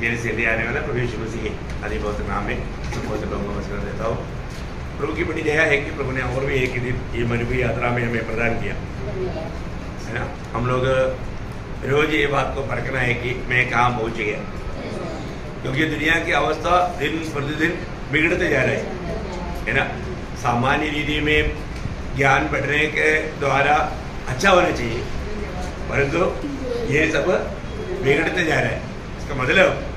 मेरे से ले आने वाला प्रभु यीशु मसीह आदि बहुत नाम में बहुत लोगों को नमस्कार देता हूँ। प्रभु की बड़ी दया है कि प्रभु ने और भी एक दिन ये मणिपुर यात्रा में हमें प्रदान किया है ना। हम लोग रोज ये बात को परखना है कि मैं कहाँ पहुँच गया, क्योंकि दुनिया की अवस्था दिन प्रतिदिन बिगड़ते जा रहे है ना। सामान्य रीति में ज्ञान बढ़ने के द्वारा अच्छा होना चाहिए, परंतु ये सब बिगड़ते जा रहा है। इसका मतलब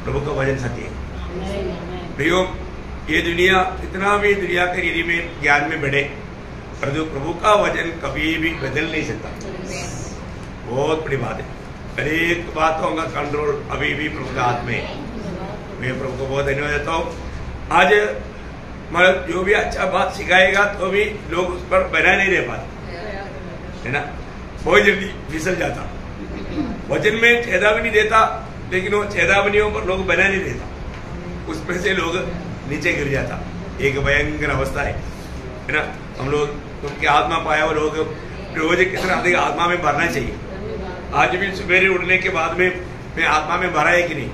प्रभु का वचन सत्य है। भैया ये दुनिया इतना भी दुनिया के रीति में ज्ञान में बढ़े, परंतु प्रभु का वचन कभी भी बदल नहीं सकता। बहुत बड़ी बात है। हर एक बातों का कंट्रोल अभी भी प्रभु का हाथ में है। मैं प्रभु को बहुत धन्यवाद देता हूँ। आज मतलब जो भी अच्छा बात सिखाएगा तो भी लोग उस पर बना नहीं रह पाते है ना। बहुत जल्दी फिसल जाता, वचन में चेतावनी देता, लेकिन वो चेतावनियों पर लोग बना नहीं देता, उसमें से लोग नीचे गिर जाता। एक भयंकर अवस्था है ना। हम लोग तुमके आत्मा पाया हुआ लोग रोज कितना अधिक आत्मा में भरना चाहिए। आज भी सवेरे उठने के बाद में मैं आत्मा में भरा है कि नहीं,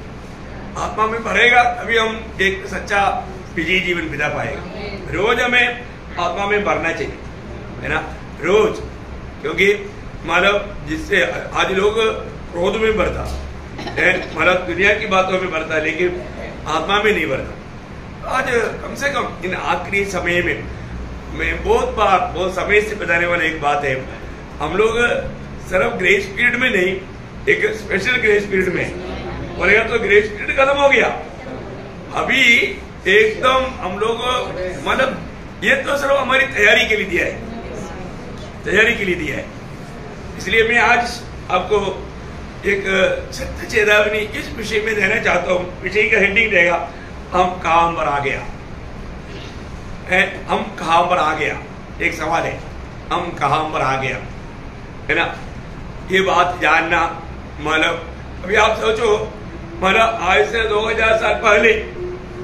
आत्मा में भरेगा तभी हम एक सच्चा विजयी जीवन बिता पाएगा। रोज हमें आत्मा में भरना चाहिए है ना, रोज। क्योंकि मतलब जिससे आज लोग क्रोध में भरता है, मतलब दुनिया की बातों में भरता है, लेकिन आत्मा में नहीं भरता। आज कम से कम इन आखिरी समय में मैं बहुत समय से बताने वाला एक बात है, हम लोग सिर्फ ग्रेस पीरियड में नहीं, एक स्पेशल ग्रेस पीरियड में बोलेगा तो ग्रेस पीरियड खत्म हो गया। अभी एकदम हम लोग मतलब ये तो सिर्फ हमारी तैयारी के लिए दिया है, तैयारी के लिए दिया है। इसलिए मैं आज आपको एक सत्य चेतावनी इस विषय में देना चाहता हूँ। विषय का हेडिंग देगा हम कहां पर आ गया है। हम कहां पर आ गया, एक सवाल है, हम कहां पर आ गया है ना। ये बात जानना मतलब अभी आप सोचो, मतलब आज से 2000 साल पहले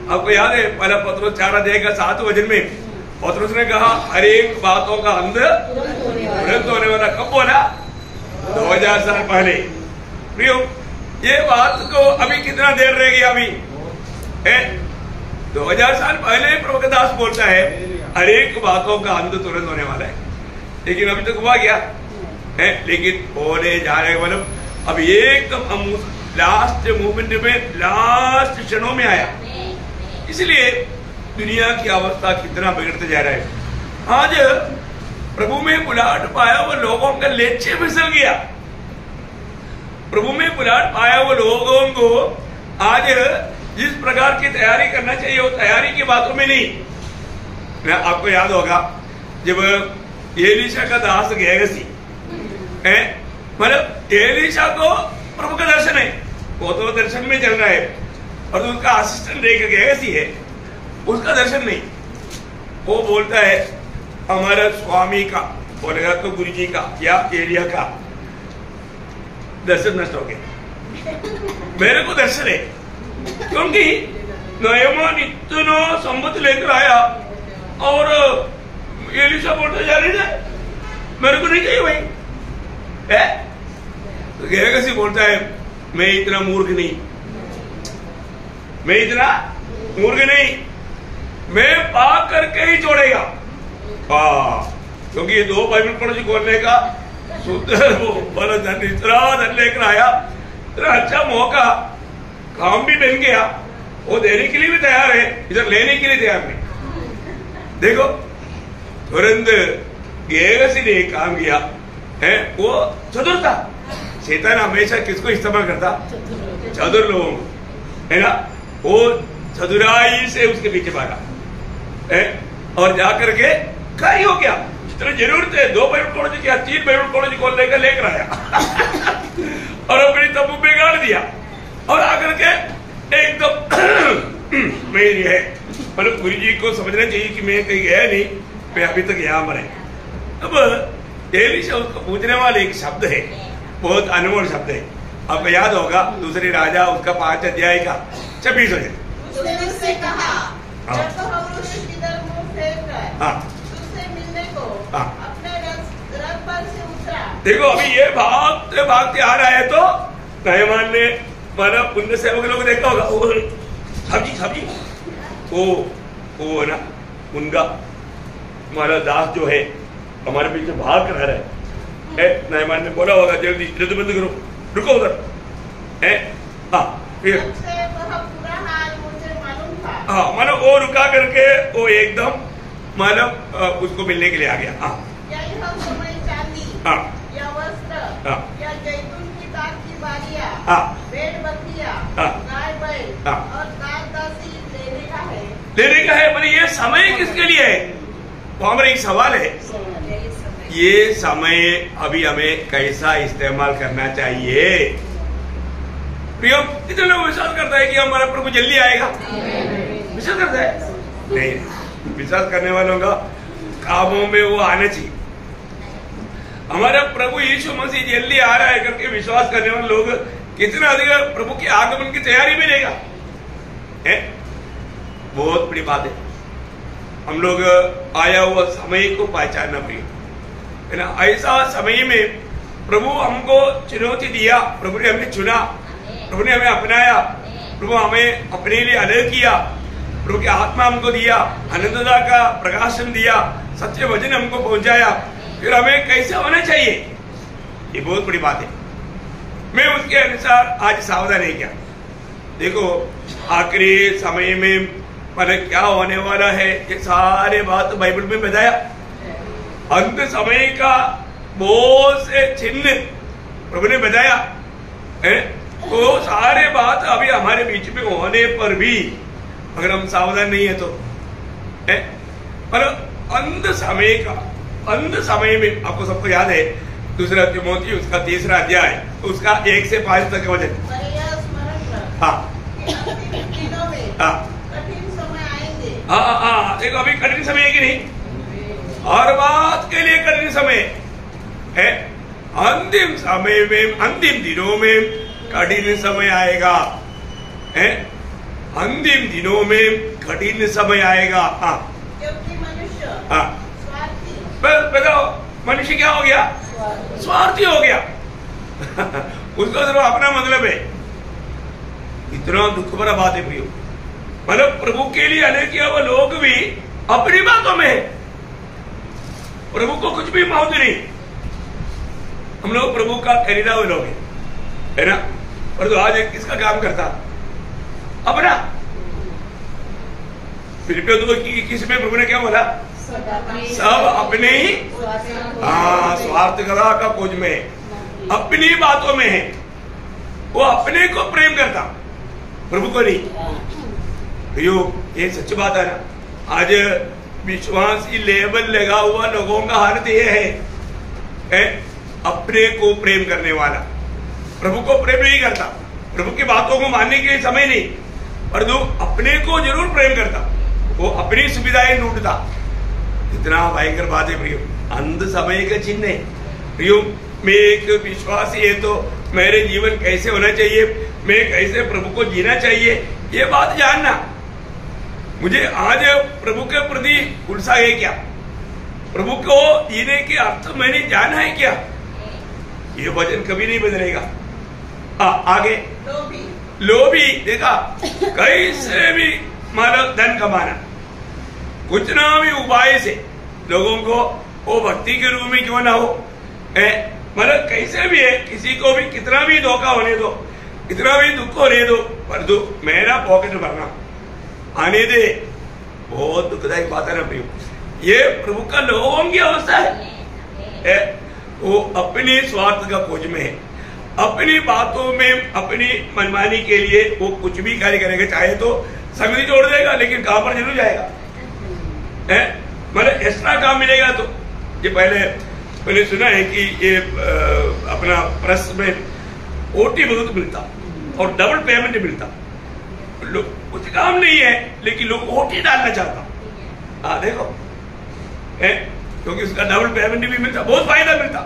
आपको याद है पहला पत्रोस 4:7 वचन में पत्रोस ने कहा हर एक बातों का अंत तुरंत होने वाला। कब बोला? 2000 साल पहले। प्रियो ये बात को अभी कितना देर रह गया अभी है? 2000 साल पहले प्रभु का दास बोलता है हर एक बातों का अंत तुरंत होने वाला है, लेकिन अभी तक हुआ क्या है? लेकिन होने जा रहे मतलब अब एकदम हम लास्ट मूवमेंट में लास्ट क्षणों में आया। इसलिए दुनिया की अवस्था कितना बिगड़ते जा रहा है। आज प्रभु में बुलाहट पाया वो लोगों का लेचे फिसल गया। प्रभु में बुलाहट पाया वो लोगों को आज जिस प्रकार की तैयारी करना चाहिए वो तैयारी की बातों में नहीं। आपको याद होगा जब एलीशा का दास गेहसी है, मतलब एलीशा को प्रभु का दर्शन है, वो तो दर्शन में चल रहा है, और उसका असिस्टेंट देख गेहसी है, उसका दर्शन नहीं। वो बोलता है हमारा स्वामी का, बोलेगा तो गुरु जी का या एलिया का दर्शन नष्ट हो गया। मेरे को दर्शन है, क्योंकि नयमान इतना संपत्ति लेकर आया और एलिशा बोलता जा रही है मेरे को नहीं चाहिए भाई है। तो गेहसी बोलता है मैं इतना मूर्ख नहीं, मैं इतना मूर्ख नहीं, मैं पाप करके ही छोड़ेगा। क्योंकि 2 बाइबल कॉलेज खोलने का सुंदर वो बड़ा धन, इतना धन लेकर आया, इतना अच्छा मौका, काम भी बन गया, वो देने के लिए भी तैयार है, इधर लेने के लिए तैयार नहीं। देखो तुरंत गेहसी ने काम किया है, वो चतुर था। शैतान हमेशा किसको इस्तेमाल करता? चतुर लोगों को है ना। वो चतुराई से उसके पीछे भागा है और जाकर के कार्य हो गया। जितनी जरूरत है 2 बाइबल कॉलेज किया, 3 बाइबल कॉलेज खोलने का लेकर आया और अपनी तंबू बिगाड़ दिया और आकर के एकदम मेरी है। मतलब गुरु जी को समझना चाहिए कि मैं कहीं गया नहीं, मैं अभी तक यहाँ पर है। अब एलीशा उसको पूछने वाले एक शब्द है, बहुत अनमोल शब्द है। आपको याद होगा दूसरे राजा उसका 5 अध्याय का 26 वचन। उसने कहा जब तो हम इधर मुंह फेर रहे तुझसे मिलने को अपने रथ पर से उतरा। देखो अभी ये भागते भागते आ रहा है तो नयमान ने माना पुण्य सेवक लोग देखा होगा, वो सब्जी वो है ना, उनका हमारा दास जो है हमारे पीछे भाग कर रहा है, नायमान ने बोला होगा जल्दी जल्दी बंद करो, रुको उधर है। फिर हाँ मानो वो रुका करके वो एकदम मानो उसको मिलने के लिए आ गया। हाँ या वस्त्र या जैतून की ताक की बालियां, भेड़ बकरियां, गाय बैल और दासी लेने का है। पर ये समय किसके लिए है? तो हमारा एक सवाल है, ये समय अभी हमें कैसा इस्तेमाल करना चाहिए? प्रियो, कितने लोग विश्वास करता है कि हमारा प्रभु जल्दी आएगा? विश्वास करता है? नहीं, विश्वास करने वालों का कामों में वो आना चाहिए। हमारा प्रभु यीशु मसीह जल्दी आ रहा है करके विश्वास करने वाले लोग कितना अधिक प्रभु के आगमन की तैयारी में रहेगा, है? बहुत बड़ी बात है। हम लोग आया हुआ समय को पहचानना प्रिय है ना। ऐसा समय में प्रभु हमको चुनौती दिया, प्रभु ने हमें चुना, प्रभु ने हमें अपनाया, प्रभु हमें अपने लिए अलग किया, प्रभु की आत्मा हमको दिया, आनंदता का प्रकाशन दिया, सत्य वचन हमको पहुंचाया। फिर हमें कैसे होना चाहिए, ये बहुत बड़ी बात है। मैं उसके अनुसार आज सावधान है क्या। देखो आखिरी समय में मतलब क्या होने वाला है, ये सारे बात बाइबल में बताया। अंत समय का बहुत से चिन्ह प्रभु ने बताया है। तो सारे बात अभी हमारे बीच में होने पर भी अगर हम सावधान नहीं है तो है। पर अंत समय में आपको सबको याद है, दूसरा तिमोथी उसका 3रा अध्याय उसका 1 से 5 तक का वचन। हाँ देखो अभी कठिन समय है कि नहीं? हर बात के लिए कठिन समय है। अंतिम समय में, अंतिम दिनों में कठिन समय आएगा, है? अंतिम दिनों में कठिन समय आएगा। क्योंकि मनुष्य मनुष्य क्या हो गया? स्वार्थी हो गया। उसका सिर्फ अपना मतलब है। इतना दुख भरा बात है प्रियो, मतलब प्रभु के लिए अलग किया हुआ लोग भी अपनी बातों में है, प्रभु को कुछ भी महत्व नहीं। हम लोग प्रभु का खरीदा हुए लोग है ना। पर तो आज किसका काम करता? अपना। फिर तो किस में प्रभु ने क्या बोला? सब अपने ही स्वार्थ कला का खोज में है, अपनी बातों में है। वो अपने को प्रेम करता, प्रभु को नहीं। ये सच बात है ना। आज विश्वासी लेबल लगा हुआ लोगों का हालत ये है, अपने को प्रेम करने वाला, प्रभु को प्रेम नहीं करता, प्रभु की बातों को मानने के लिए समय नहीं, पर जो अपने को जरूर प्रेम करता, वो अपनी सुविधाएं ढूंढता। इतना भयंकर बात है प्रियो, अंध समय का चिन्ह है प्रियो। मैं एक विश्वासी है तो मेरे जीवन कैसे होना चाहिए, मैं कैसे प्रभु को जीना चाहिए, ये बात जानना। मुझे आज प्रभु के प्रति उल्सा है क्या? प्रभु को जीने के अर्थ मैंने जाना है क्या? ये वचन कभी नहीं बदलेगा। आगे लोभी देखा, कैसे भी मानव धन कमाना, कुछ ना भी उपाय से लोगों को वो भक्ति के रूप में क्यों ना हो, मतलब कैसे भी है, किसी को भी कितना भी धोखा होने दो, कितना भी दुख होने दो, पर दो मेरा पॉकेट भरना आने दे। बहुत दुखदायक बात है ना प्रियो। ये प्रभु का लोगों की अवस्था है। वो अपने स्वार्थ का खोज में है, अपनी बातों में अपनी मनमानी के लिए वो कुछ भी कार्य करेगा। चाहे तो संगति जोड़ देगा, लेकिन काम पर जरूर जाएगा। मतलब एक्स्ट्रा काम मिलेगा तो ये पहले मैंने सुना है कि ये अपना प्रेस में ओटी बहुत मिलता और डबल पेमेंट मिलता। कुछ काम नहीं है लेकिन लोग ओटी डालना चाहता। देखो क्योंकि उसका डबल पेमेंट भी मिलता, बहुत फायदा मिलता,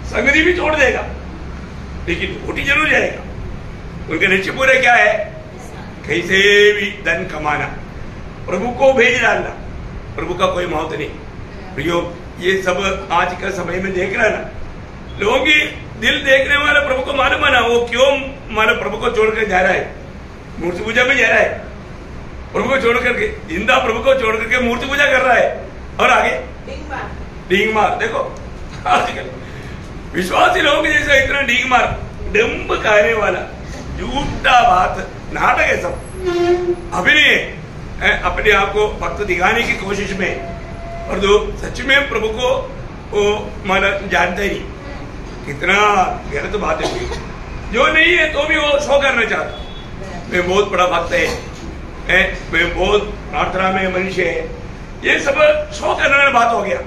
संगति भी छोड़ देगा लेकिन ओटी जरूर जाएगा। उनके निश्चय पूरे क्या है? कैसे भी धन कमाना, प्रभु को भेज डालना, प्रभु का कोई महत्व नहीं। प्रियो, ये सब आज का समय में देख रहा है ना, लोगों की दिल देखने वाला प्रभु को मालूम है ना, वो क्यों हमारे प्रभु को छोड़कर जा रहा है, मूर्ति पूजा में जा रहा है। प्रभु को छोड़ करके, जिंदा प्रभु को छोड़ करके मूर्ति पूजा कर रहा है। और आगे डींग मार। देखो आजकल विश्वासी लोग जैसा इतना डींग मार, डंब कहने वाला, झूठा बात, नाटक है सब, अभिनय, अपने आप को भक्त दिखाने की कोशिश में। और जो सच में प्रभु को वो माना जानता ही नहीं, कितना गलत बात है। जो नहीं है तो भी वो शो करना चाहता, मैं बहुत बड़ा भक्त है, मैं बहुत प्रार्थना में मनुष्य है, ये सब शो करने वाली बात हो गया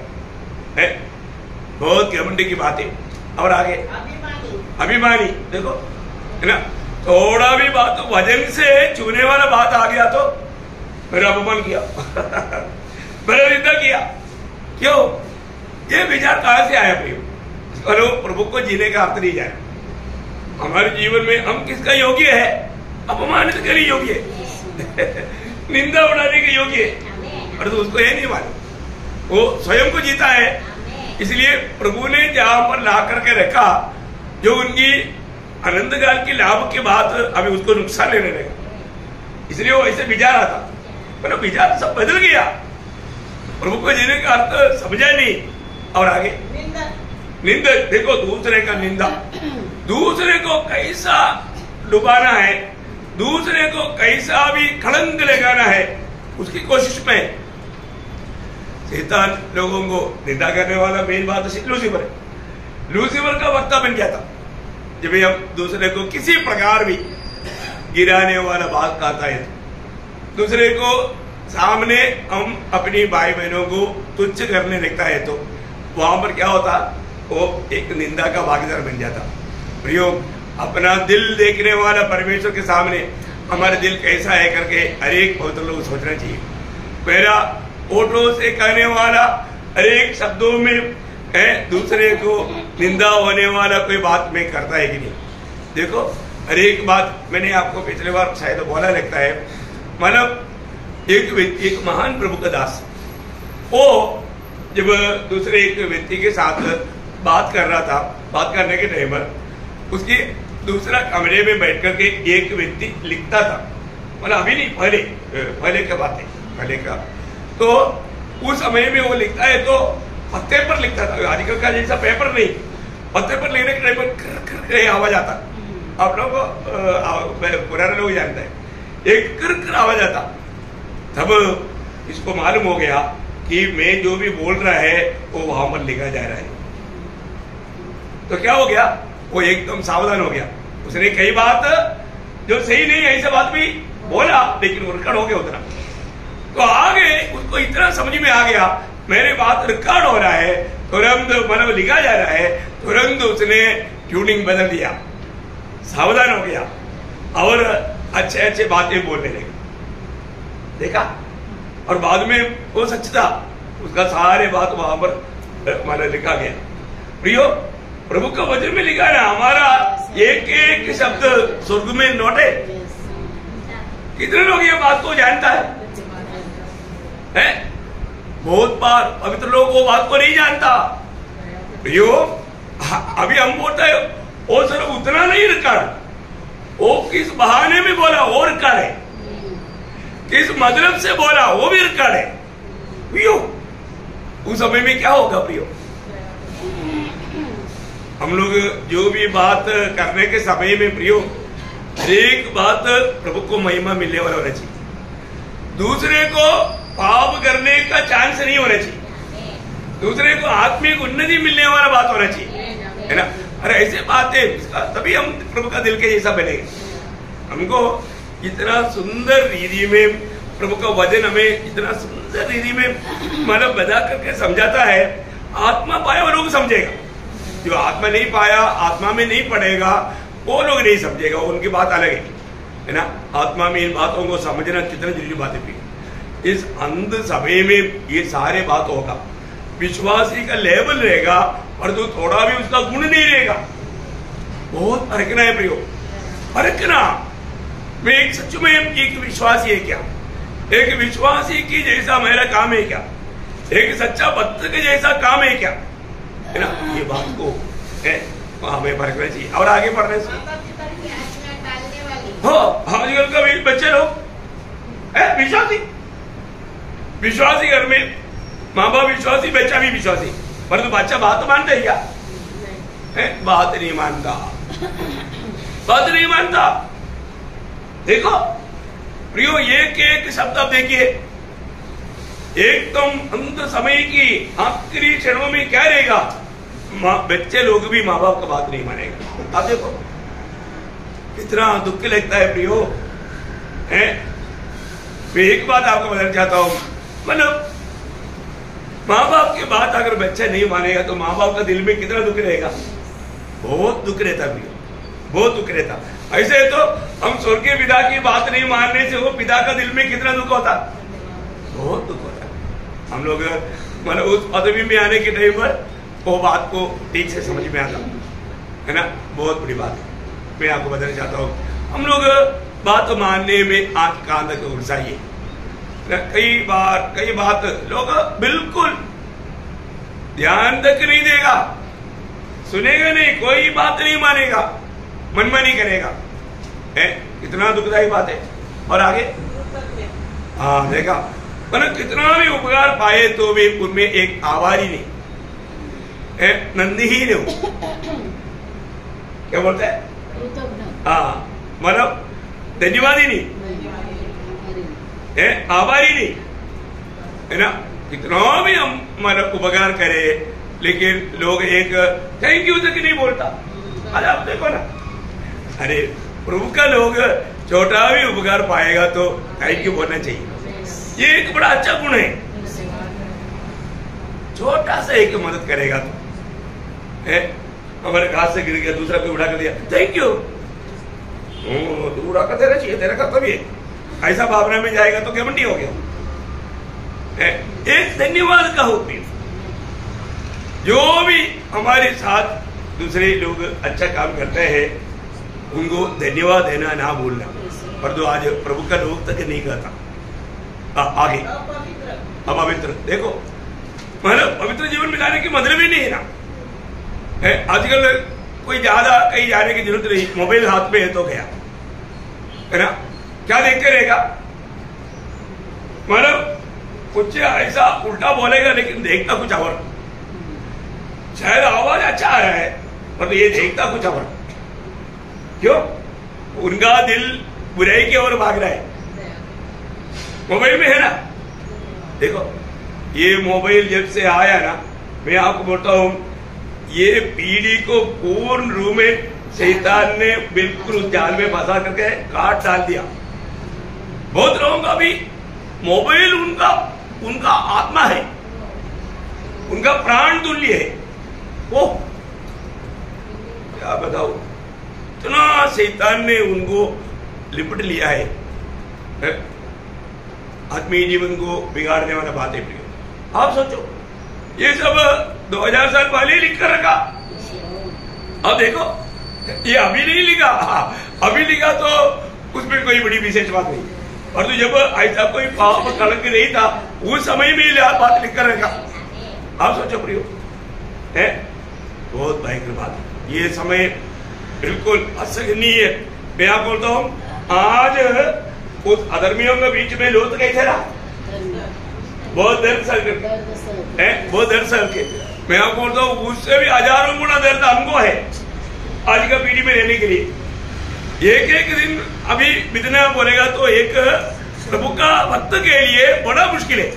है, बहुत घमंडी की बात है। और आगे अभिमानी, देखो है ना, थोड़ा भी बात वजन से छूने वाला बात आ गया तो मेरा अपमान किया मेरा निंदा किया। क्यों? ये विचार कहां से आया प्रियो? चलो प्रभु को जीने का अर्थ नहीं जाए। हमारे जीवन में हम किसका योग्य है? अपमानित करने योग्य है निंदा उड़ाने के योग्य है, और तो उसको ये नहीं मालूम, वो स्वयं को जीता है। इसलिए प्रभु ने जहां पर ला करके रखा, जो उनकी अनंत काल की लाभ के बाद अभी उसको नुकसान लेने लगा, इसलिए वो ऐसे विचार आता, पर विचार सब बदल गया, प्रभु को जीने का अर्थ समझा नहीं। और आगे निंदा, देखो दूसरे का निंदा, दूसरे को कैसा डुबाना है, दूसरे को कैसा भी कलंक लगाना है, उसकी कोशिश में शैतान लोगों को निंदा करने वाला मेन बात लूसीफर है। लूसीफर का वक्ता बन गया था, जब हम दूसरे को किसी प्रकार भी गिराने वाला बात कहता है, दूसरे को सामने हम अपनी भाई बहनों को तुच्छ करने लगता है, तो वहां पर क्या होता, वो एक निंदा का भागीदार बन जाता। प्रियो, अपना दिल देखने वाला परमेश्वर के सामने हमारा दिल कैसा है करके हर एक पवित्र लोग सोचना चाहिए। मेरा ओठों से कहने वाला हर एक शब्दों में है दूसरे को निंदा होने वाला कोई बात में करता है कि नहीं? देखो हर एक बात, मैंने आपको पिछले बार शायद बोला लगता है, मतलब एक व्यक्ति, एक महान प्रभु का दास, वो जब दूसरे एक व्यक्ति के साथ बात कर रहा था, बात करने के टाइम पर उसके दूसरा कमरे में बैठ करके एक व्यक्ति लिखता था, मतलब अभी नहीं, पहले का बात है, पहले का। तो उस समय में वो लिखता है तो पत्ते पर लिखता था, आजकल का जैसा पेपर नहीं, पत्ते पर लिखने के टाइम पर आवाज आता, आप लोग पुराने लोग जानते हैं, एक कर आवाज आता। तब इसको मालूम हो गया कि मैं जो भी बोल रहा है वो वहां पर लिखा जा रहा है। तो क्या हो गया, वो एकदम सावधान हो गया, उसने कई बात जो सही नहीं है ऐसा बात भी बोला, लेकिन वो रिकॉर्ड हो गया उतना। तो आगे उसको इतना समझ में आ गया, मेरे बात रिकॉर्ड हो रहा है, तुरंत मतलब लिखा जा रहा है, तुरंत उसने ट्यूनिंग बदल दिया, सावधान हो गया और अच्छे अच्छे बातें बोलने लगे। देखा, और बाद में वो सच था, उसका सारे बात वहां पर मतलब लिखा गया। प्रियो, प्रभु का वचन में लिखा है ना, हमारा एक एक शब्द स्वर्ग में नोट है। कितने लोग ये बात को जानता है? बहुत बार पवित्र लोग वो बात को नहीं जानता। प्रियो, अभी हम बोलते हैं वो सिर्फ उतना नहीं रिकॉर्ड, वो किस बहाने में बोला वो रिकॉर्ड है, किस मतलब से बोला वो भी रिकॉर्ड है। प्रियो, उस समय में क्या होगा प्रियो? हम लोग जो भी बात करने के समय में प्रियो, हर एक बात प्रभु को महिमा मिलने वाला होना चाहिए, दूसरे को पाप करने का चांस नहीं होना चाहिए, दूसरे को आत्मिक उन्नति मिलने वाला बात होना चाहिए, है ना? अरे ऐसे बातें, तभी हम प्रभु का दिल के जैसा बनेंगे। हमको इतना सुंदर रीति में प्रभु का वचन हमें इतना सुंदर रीति में मतलब बता करके समझाता है। आत्मा पाया वो लोग समझेगा, जो आत्मा नहीं पाया, आत्मा में नहीं पड़ेगा, वो लोग नहीं समझेगा, उनकी बात अलग है ना? आत्मा में इन बातों को समझना कितना जरूरी बात है। इस अंध समय में ये सारे बात होगा, विश्वासी का लेवल रहेगा और जो थोड़ा भी उसका गुण नहीं रहेगा। बहुत परखना है प्रियो, परखना। मैं एक सच में एक विश्वासी है क्या, एक विश्वासी की जैसा मेरा काम है क्या, एक सच्चा भक्त के जैसा काम है क्या, है ना? ये बात को है वहां हमें परखना चाहिए। और आगे पढ़ने से हो आजकल का बच्चे लोग विश्वासी घर में माँ बाप विश्वासी, बच्चा भी विश्वासी, परंतु बच्चा बात तो मानता है क्या? बात नहीं मानता, बात नहीं मानता। देखो प्रियो, एक एक शब्द आप देखिए, एकदम अंत समय की आखिरी क्षणों में क्या रहेगा? बच्चे लोग भी माँ बाप का बात नहीं मानेगा। आप देखो कितना दुख लगता है प्रियो। मैं एक बात आपको बताना चाहता हूं, मतलब माँ बाप की बात अगर बच्चा नहीं मानेगा तो माँ बाप का दिल में कितना दुख रहेगा? बहुत दुख रहता प्रियो, बहुत दुख रहता। ऐसे तो हम स्वर्गीय पिता की बात नहीं मानने से वो पिता का दिल में कितना दुख होता? बहुत दुख होता। हम लोग मतलब उस पदवी में आने के टाइम पर वो बात को ठीक से समझ में आता है ना, बहुत बड़ी बात है। मैं आपको बताना चाहता हूँ, हम लोग बात मानने में आंख कान तक उलझाइए। कई बात लोग बिल्कुल ध्यान तक नहीं देगा, सुनेगा नहीं, कोई बात नहीं मानेगा, मनमानी करेगा। कितना दुखदायी बात है। और आगे हाँ देखा, मतलब कितना भी उपकार पाए तो भी उनमें एक आवारी नहीं, नंदी ही नहीं, क्या बोलते हैं? हाँ, मतलब धन्यवाद ही नहीं, आभारी नहीं, है ना। कितना भी हम मतलब उपकार करें, लेकिन लोग एक थैंक यू तक नहीं बोलता। अरे आप देखो ना, अरे प्रभु का लोग छोटा भी उपकार पाएगा तो थैंक यू बोलना चाहिए। ये एक बड़ा अच्छा गुण है। छोटा सा एक मदद करेगा तो हमारे घास से गिर गया, दूसरा कोई उठा कर दिया, थैंक यू, तो उड़ा कर देना चाहिए, तेरा कर्तव्य है। ऐसा भावना में जाएगा तो घमंडी हो गया। एक धन्यवाद का होती, जो भी हमारे साथ दूसरे लोग अच्छा काम करते हैं उनको धन्यवाद देना ना भूलना, पर जो आज प्रभु का लोग तक नहीं करता। आगे अब पवित्र देखो, मतलब पवित्र जीवन में जाने की मतलब ही नहीं है ना। आजकल कोई ज्यादा कहीं जाने की जरूरत नहीं, मोबाइल हाथ में है तो गया, है ना। क्या देखते रहेगा? मतलब कुछ ऐसा उल्टा बोलेगा लेकिन देखता कुछ और, शायद आवाज अच्छा आ रहा है पर तो ये देखता कुछ और। क्यों? उनका दिल बुराई की ओर भाग रहा है, मोबाइल में है ना। देखो ये मोबाइल जब से आया ना, मैं आपको बोलता हूं, ये पीढ़ी को पूर्ण रूप में शैतान ने बिल्कुल उस जाल में फंसा करके काट डाल दिया। बहुत लोगों का भी मोबाइल उनका आत्मा है, उनका प्राण तुल्य है। वो क्या बताओ, इतना शैतान ने उनको लिपट लिया है। आत्मीय जीवन को बिगाड़ने वाला बात है। आप सोचो, ये सब 2000 साल पहले लिख कर रखा। अब देखो, ये अभी नहीं लिखा, अभी लिखा तो उसमें कोई बड़ी विशेष बात नहीं, और तो जब ऐसा कोई पाप कलंक नहीं था उस समय में बात लिख कर रखा। आप सोचो प्रियो, है बहुत भयंकर बात। ये समय बिल्कुल असहनीय है। मैं आप बोलता हूँ, आज उस अधर्मियों के बीच में लोग कैसे रहा, बहुत दर्द सह के, बहुत दर्द सह के। मैं आपको बोलता हूँ, उससे भी हजारों गुना दर्द हमको है आज का पीढ़ी में रहने के लिए। एक एक दिन अभी बितना बोलेगा तो एक प्रभु का भक्त के लिए बड़ा मुश्किल है,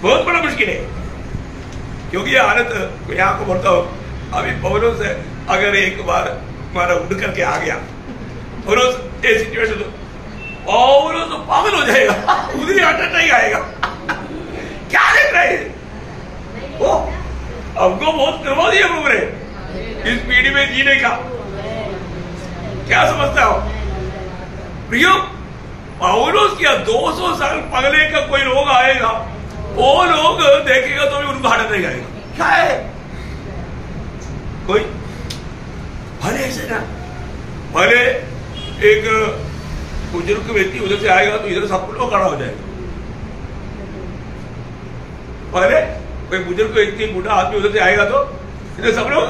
बहुत बड़ा मुश्किल है। क्योंकि ये हालत, मैं आपको बोलता हूँ, अभी पौलोस अगर एक बार हमारा उड़ करके आ गया पौलोस ये सिचुएशन, और तो पागल हो जाएगा, उधर ही हार्ट अटैक आएगा। क्या देख रहे हैं वो? हमको बहुत करवा दिया प्रभु ने इस पीढ़ी में जीने का। क्या समझता हो प्रियो? पौलुस क्या 200 साल पगले का कोई लोग आएगा, वो लोग देखेगा तो भी उनको हार्ट अटैक आएगा। क्या है? कोई भले ऐसे ना, भले एक बुजुर्ग व्यक्ति उधर से आएगा तो इधर सब लोग खड़ा हो जाएगा। पहले कोई बुजुर्ग व्यक्ति बूढ़ा आदमी उधर से आएगा तो इधर सब लोग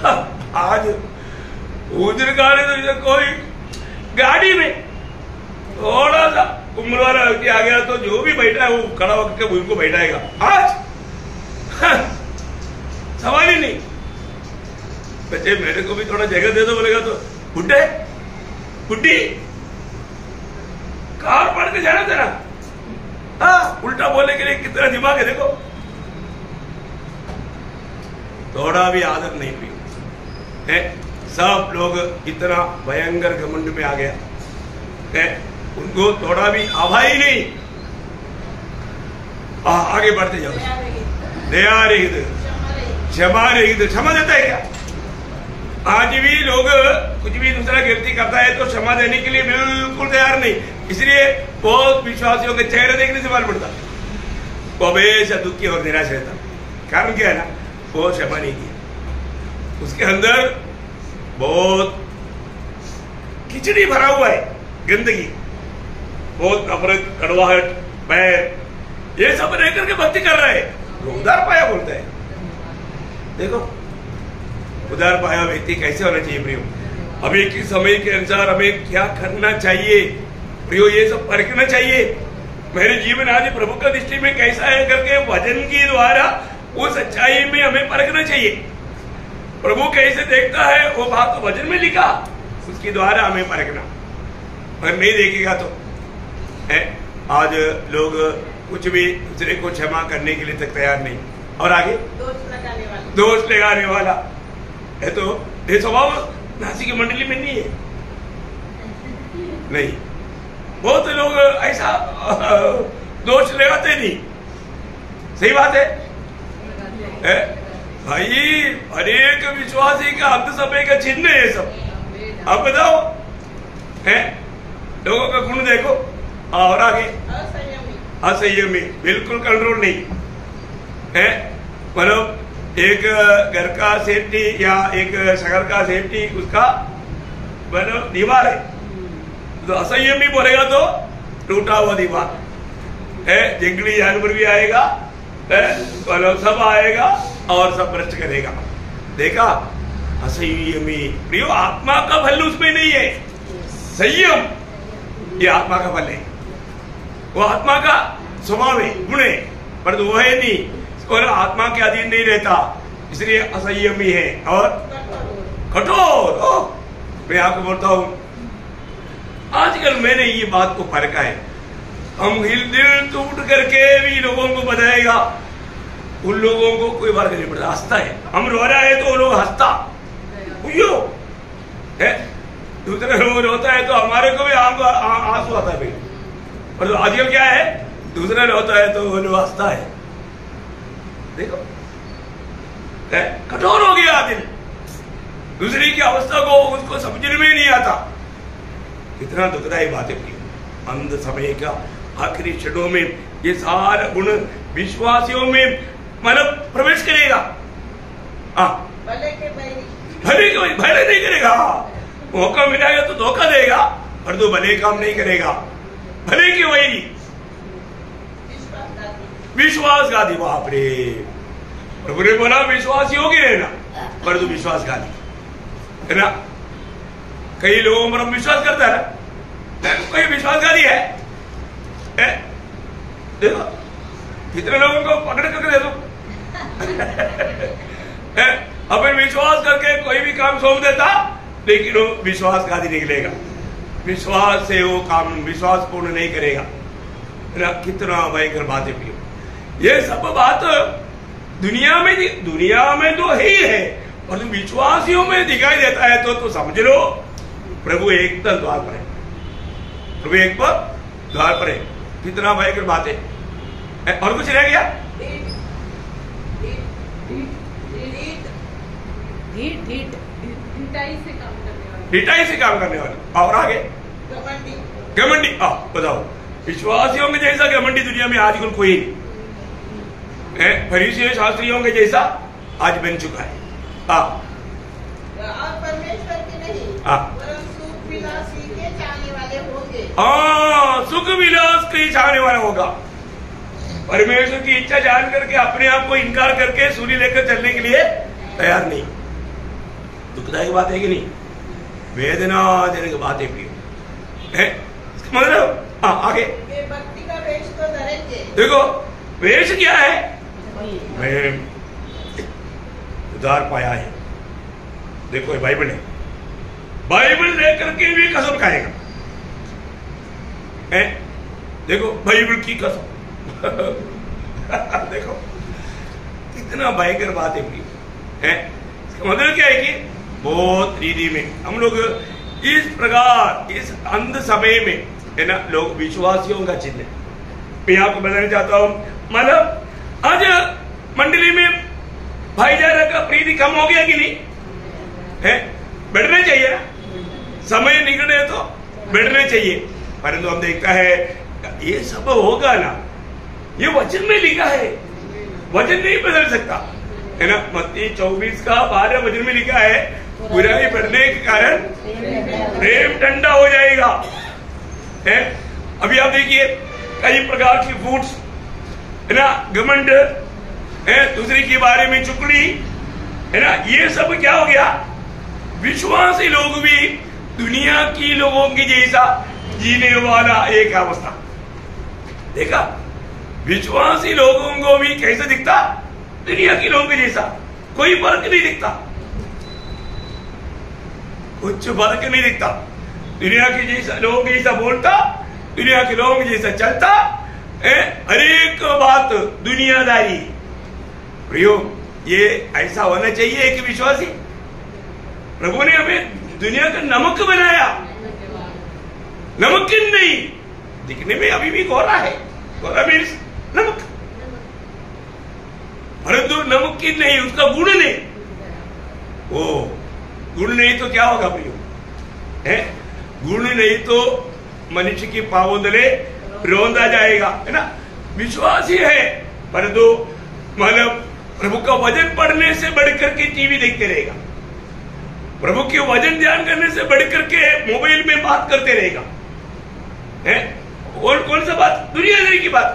आज उधर गाड़ी तो इधर कोई गाड़ी में थोड़ा सा उम्र वाला व्यक्ति आ गया तो जो भी बैठा है वो खड़ा होकर के उनको बैठाएगा। आज सवाल ही नहीं। बच्चे मेरे को भी थोड़ा जगह दे दो बोलेगा तो बुड्ढे बुड्ढी कार पढ़ के जाना तेरा। हाँ, उल्टा बोलने के लिए कितना दिमाग है देखो। थोड़ा भी आदर नहीं पी है। सब लोग इतना भयंकर घमंड में आ गया है, उनको थोड़ा भी आभा ही नहीं। आगे बढ़ते जाओ। दया रहित, क्षमा रहित। क्षमा देता है क्या? आज भी लोग कुछ भी दूसरा गलती करता है तो क्षमा देने के लिए बिल्कुल तैयार नहीं। इसलिए बहुत विश्वासियों के चेहरे देखने से मालूम पड़ता वो हमेशा दुखी और निराश रहता। कारण क्या है ना, वो क्षमा नहीं किया। उसके अंदर बहुत खिचड़ी भरा हुआ है, गंदगी, बहुत नफरत, कड़वाहट, बैर, ये सब रह करके भक्ति कर रहा है। उदार पाया बोलता है। देखो उदार पाया व्यक्ति कैसे होना चाहिए प्रियो? अभी के समय के अनुसार हमें क्या करना चाहिए प्रियो, ये सब परखना चाहिए। मेरे जीवन आदि प्रभु का दृष्टि में कैसा है करके भजन के द्वारा वो सच्चाई में हमें परखना चाहिए। प्रभु कैसे देखता है वो बात तो भजन में लिखा, उसके द्वारा हमें परखना। अगर नहीं देखेगा तो है। आज लोग कुछ भी दूसरे को क्षमा करने के लिए तक तैयार नहीं। और आगे दोष लगाने वाला है। तो ये स्वभाव नासिक की मंडली में नहीं है। नहीं, बहुत लोग ऐसा दोष लगाते नहीं। सही बात है भाई। हरेक विश्वासी का अंत समय का चिन्ह है ये सब। अब बताओ है, लोगों का गुण देखो। और आगे असंयमी, बिल्कुल कंट्रोल नहीं है। मतलब एक घर का सेफ्टी या एक शहर का सेफ्टी उसका मतलब दीवार है, तो असंयमी बोलेगा तो टूटा हुआ दीवार है। जंगली जानवर भी आएगा, मतलब सब आएगा और सब भ्रष्ट करेगा। देखा, असंयमी प्रियो, आत्मा का फल उसमें नहीं है। संयम ये आत्मा का फल है, वो आत्मा का स्वभाव है, गुण है, पर वो है नहीं। और आत्मा के अधीन नहीं रहता, इसलिए असंयमी है और कठोर। मैं आपको बोलता हूं, आजकल मैंने ये बात को परखा है। हम दिल टूट करके भी लोगों को बताएगा, उन लोगों को कोई फर्क नहीं पड़ता, हंसता है। हम रो रहा है तो वो लोग हंसता है। दूसरे लोग रोता है तो हमारे को भी आंसू आता है। और तो आजकल क्या है, दूसरा रोता है तो वो लोग हंसता है। देखो कठोर हो गया दिल, दूसरे की अवस्था को उसको समझने में नहीं आता। कितना दुखदायी बात है। अंत समय का आखिरी क्षणों में ये सारा गुण विश्वासियों में मतलब प्रवेश करेगा। भले नहीं करेगा, मौका मिलेगा तो धोखा देगा, और तो भले काम नहीं करेगा। भले की वही विश्वासघाती। बाप रे, प्रभु ने बोला विश्वासी होगी रहना, पर तू विश्वासघाती है ना। कई लोगों पर हम विश्वास करता है ना, कोई विश्वासघाती है। देखो कितने लोगों को पकड़ करके दे दो। अपन विश्वास करके कोई भी काम सौंप देता, लेकिन वो विश्वासघाती निकलेगा। विश्वास से वो काम विश्वास पूर्ण नहीं करेगा ना। कितना भयंकर बात है। ये सब बात दुनिया में तो है ही है, और विश्वासियों में दिखाई देता है तो समझ लो प्रभु एक द्वार पर है। प्रभु एक पर द्वार पर है। कितना भयंकर बात है। और कुछ रह गया? ढिठाई से काम करने वाले। और आगे घमंडी। बताओ, विश्वासियों में जैसा घमंडी दुनिया में आजकल कोई नहीं है। फरीसियों शास्त्रियों के जैसा आज बन चुका है। परमेश्वर की नहीं, सुख विलास के चाहने वाले होंगे। सुख विलास के चाहने वाला होगा। परमेश्वर की इच्छा जान करके अपने आप को इनकार करके सूर्य लेकर चलने के लिए तैयार नहीं। दुखदायक बात है कि नहीं? वेदनाजनक बात है प्रियो, है मतलब। हाँ आगे, भक्ति का वेश तो धरेंगे। देखो वेश क्या है? मैं उधार पाया है। देखो बाइबल है, बाइबल लेकर के भी कसम खाएगा, है? देखो बाइबल की कसम देखो कितना भयंकर बात है, इसका मतलब क्या है कि बहुत रीति में हम लोग इस प्रकार इस अंध समय में, है ना, लोग विश्वासियों का चिन्ह। मैं आपको बताना चाहता हूं, मतलब आज मंडली में भाईचारा का प्रीति कम हो गया कि नहीं? है, बैठना चाहिए ना, समय निकले तो बैठना चाहिए, परंतु हम देखता है ये सब होगा ना, ये वचन में लिखा है, वचन नहीं बदल सकता, है ना। मत्ती 24:12 वचन में लिखा है, बुराई बढ़ने के कारण प्रेम ठंडा हो जाएगा, है। अभी आप देखिए कई प्रकार की फूड्स, है ना, घमंड है, दूसरे के बारे में चुगली, है ना, ये सब क्या हो गया? विश्वासी लोग भी दुनिया की लोगों की जैसा जीने वाला एक अवस्था देखा। विश्वासी लोगों को भी कैसे दिखता? दुनिया के लोगों के जैसा, कोई फर्क नहीं दिखता, कुछ फर्क नहीं दिखता। दुनिया के जैसा लोगों के जैसा बोलता, दुनिया के लोगों के जैसा चलता, हर एक बात दुनियादारी। प्रियो, ये ऐसा होना चाहिए एक विश्वासी। प्रभु ने हमें दुनिया का नमक बनाया, नमकीन नहीं, दिखने में अभी भी गोरा है, गोरा मीन्स नमक, परंतु नमकीन नहीं, उसका गुण नहीं। वो गुण नहीं तो क्या होगा प्रियो? है, गुण नहीं तो मनुष्य की पावोदले रोंदा जाएगा, है ना। विश्वासी है, परंतु मतलब प्रभु का वचन पढ़ने से बढ़कर के टीवी देखते रहेगा, प्रभु के वचन ध्यान करने से बढ़कर के मोबाइल में बात करते रहेगा, है। और कौन सा बात? दुनियादारी की बात,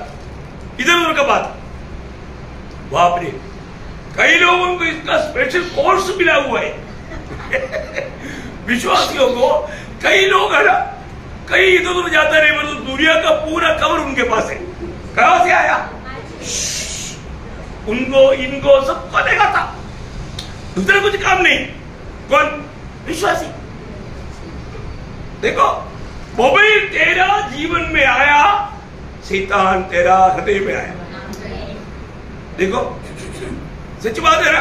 इधर उधर का बात। बाप रे, कई लोगों को इसका स्पेशल कोर्स मिला हुआ है विश्वासियों को। कई लोग है ना, कई इधर उधर जाता नहीं, मतलब दुनिया का पूरा कवर उनके पास है। कहां से आया? उनको इनको सबको देखा था, दूसरा कुछ काम नहीं। कौन? विश्वासी। देखो, मोबाइल तेरा जीवन में आया, शैतान तेरा हृदय में आया। देखो, सच बात है ना।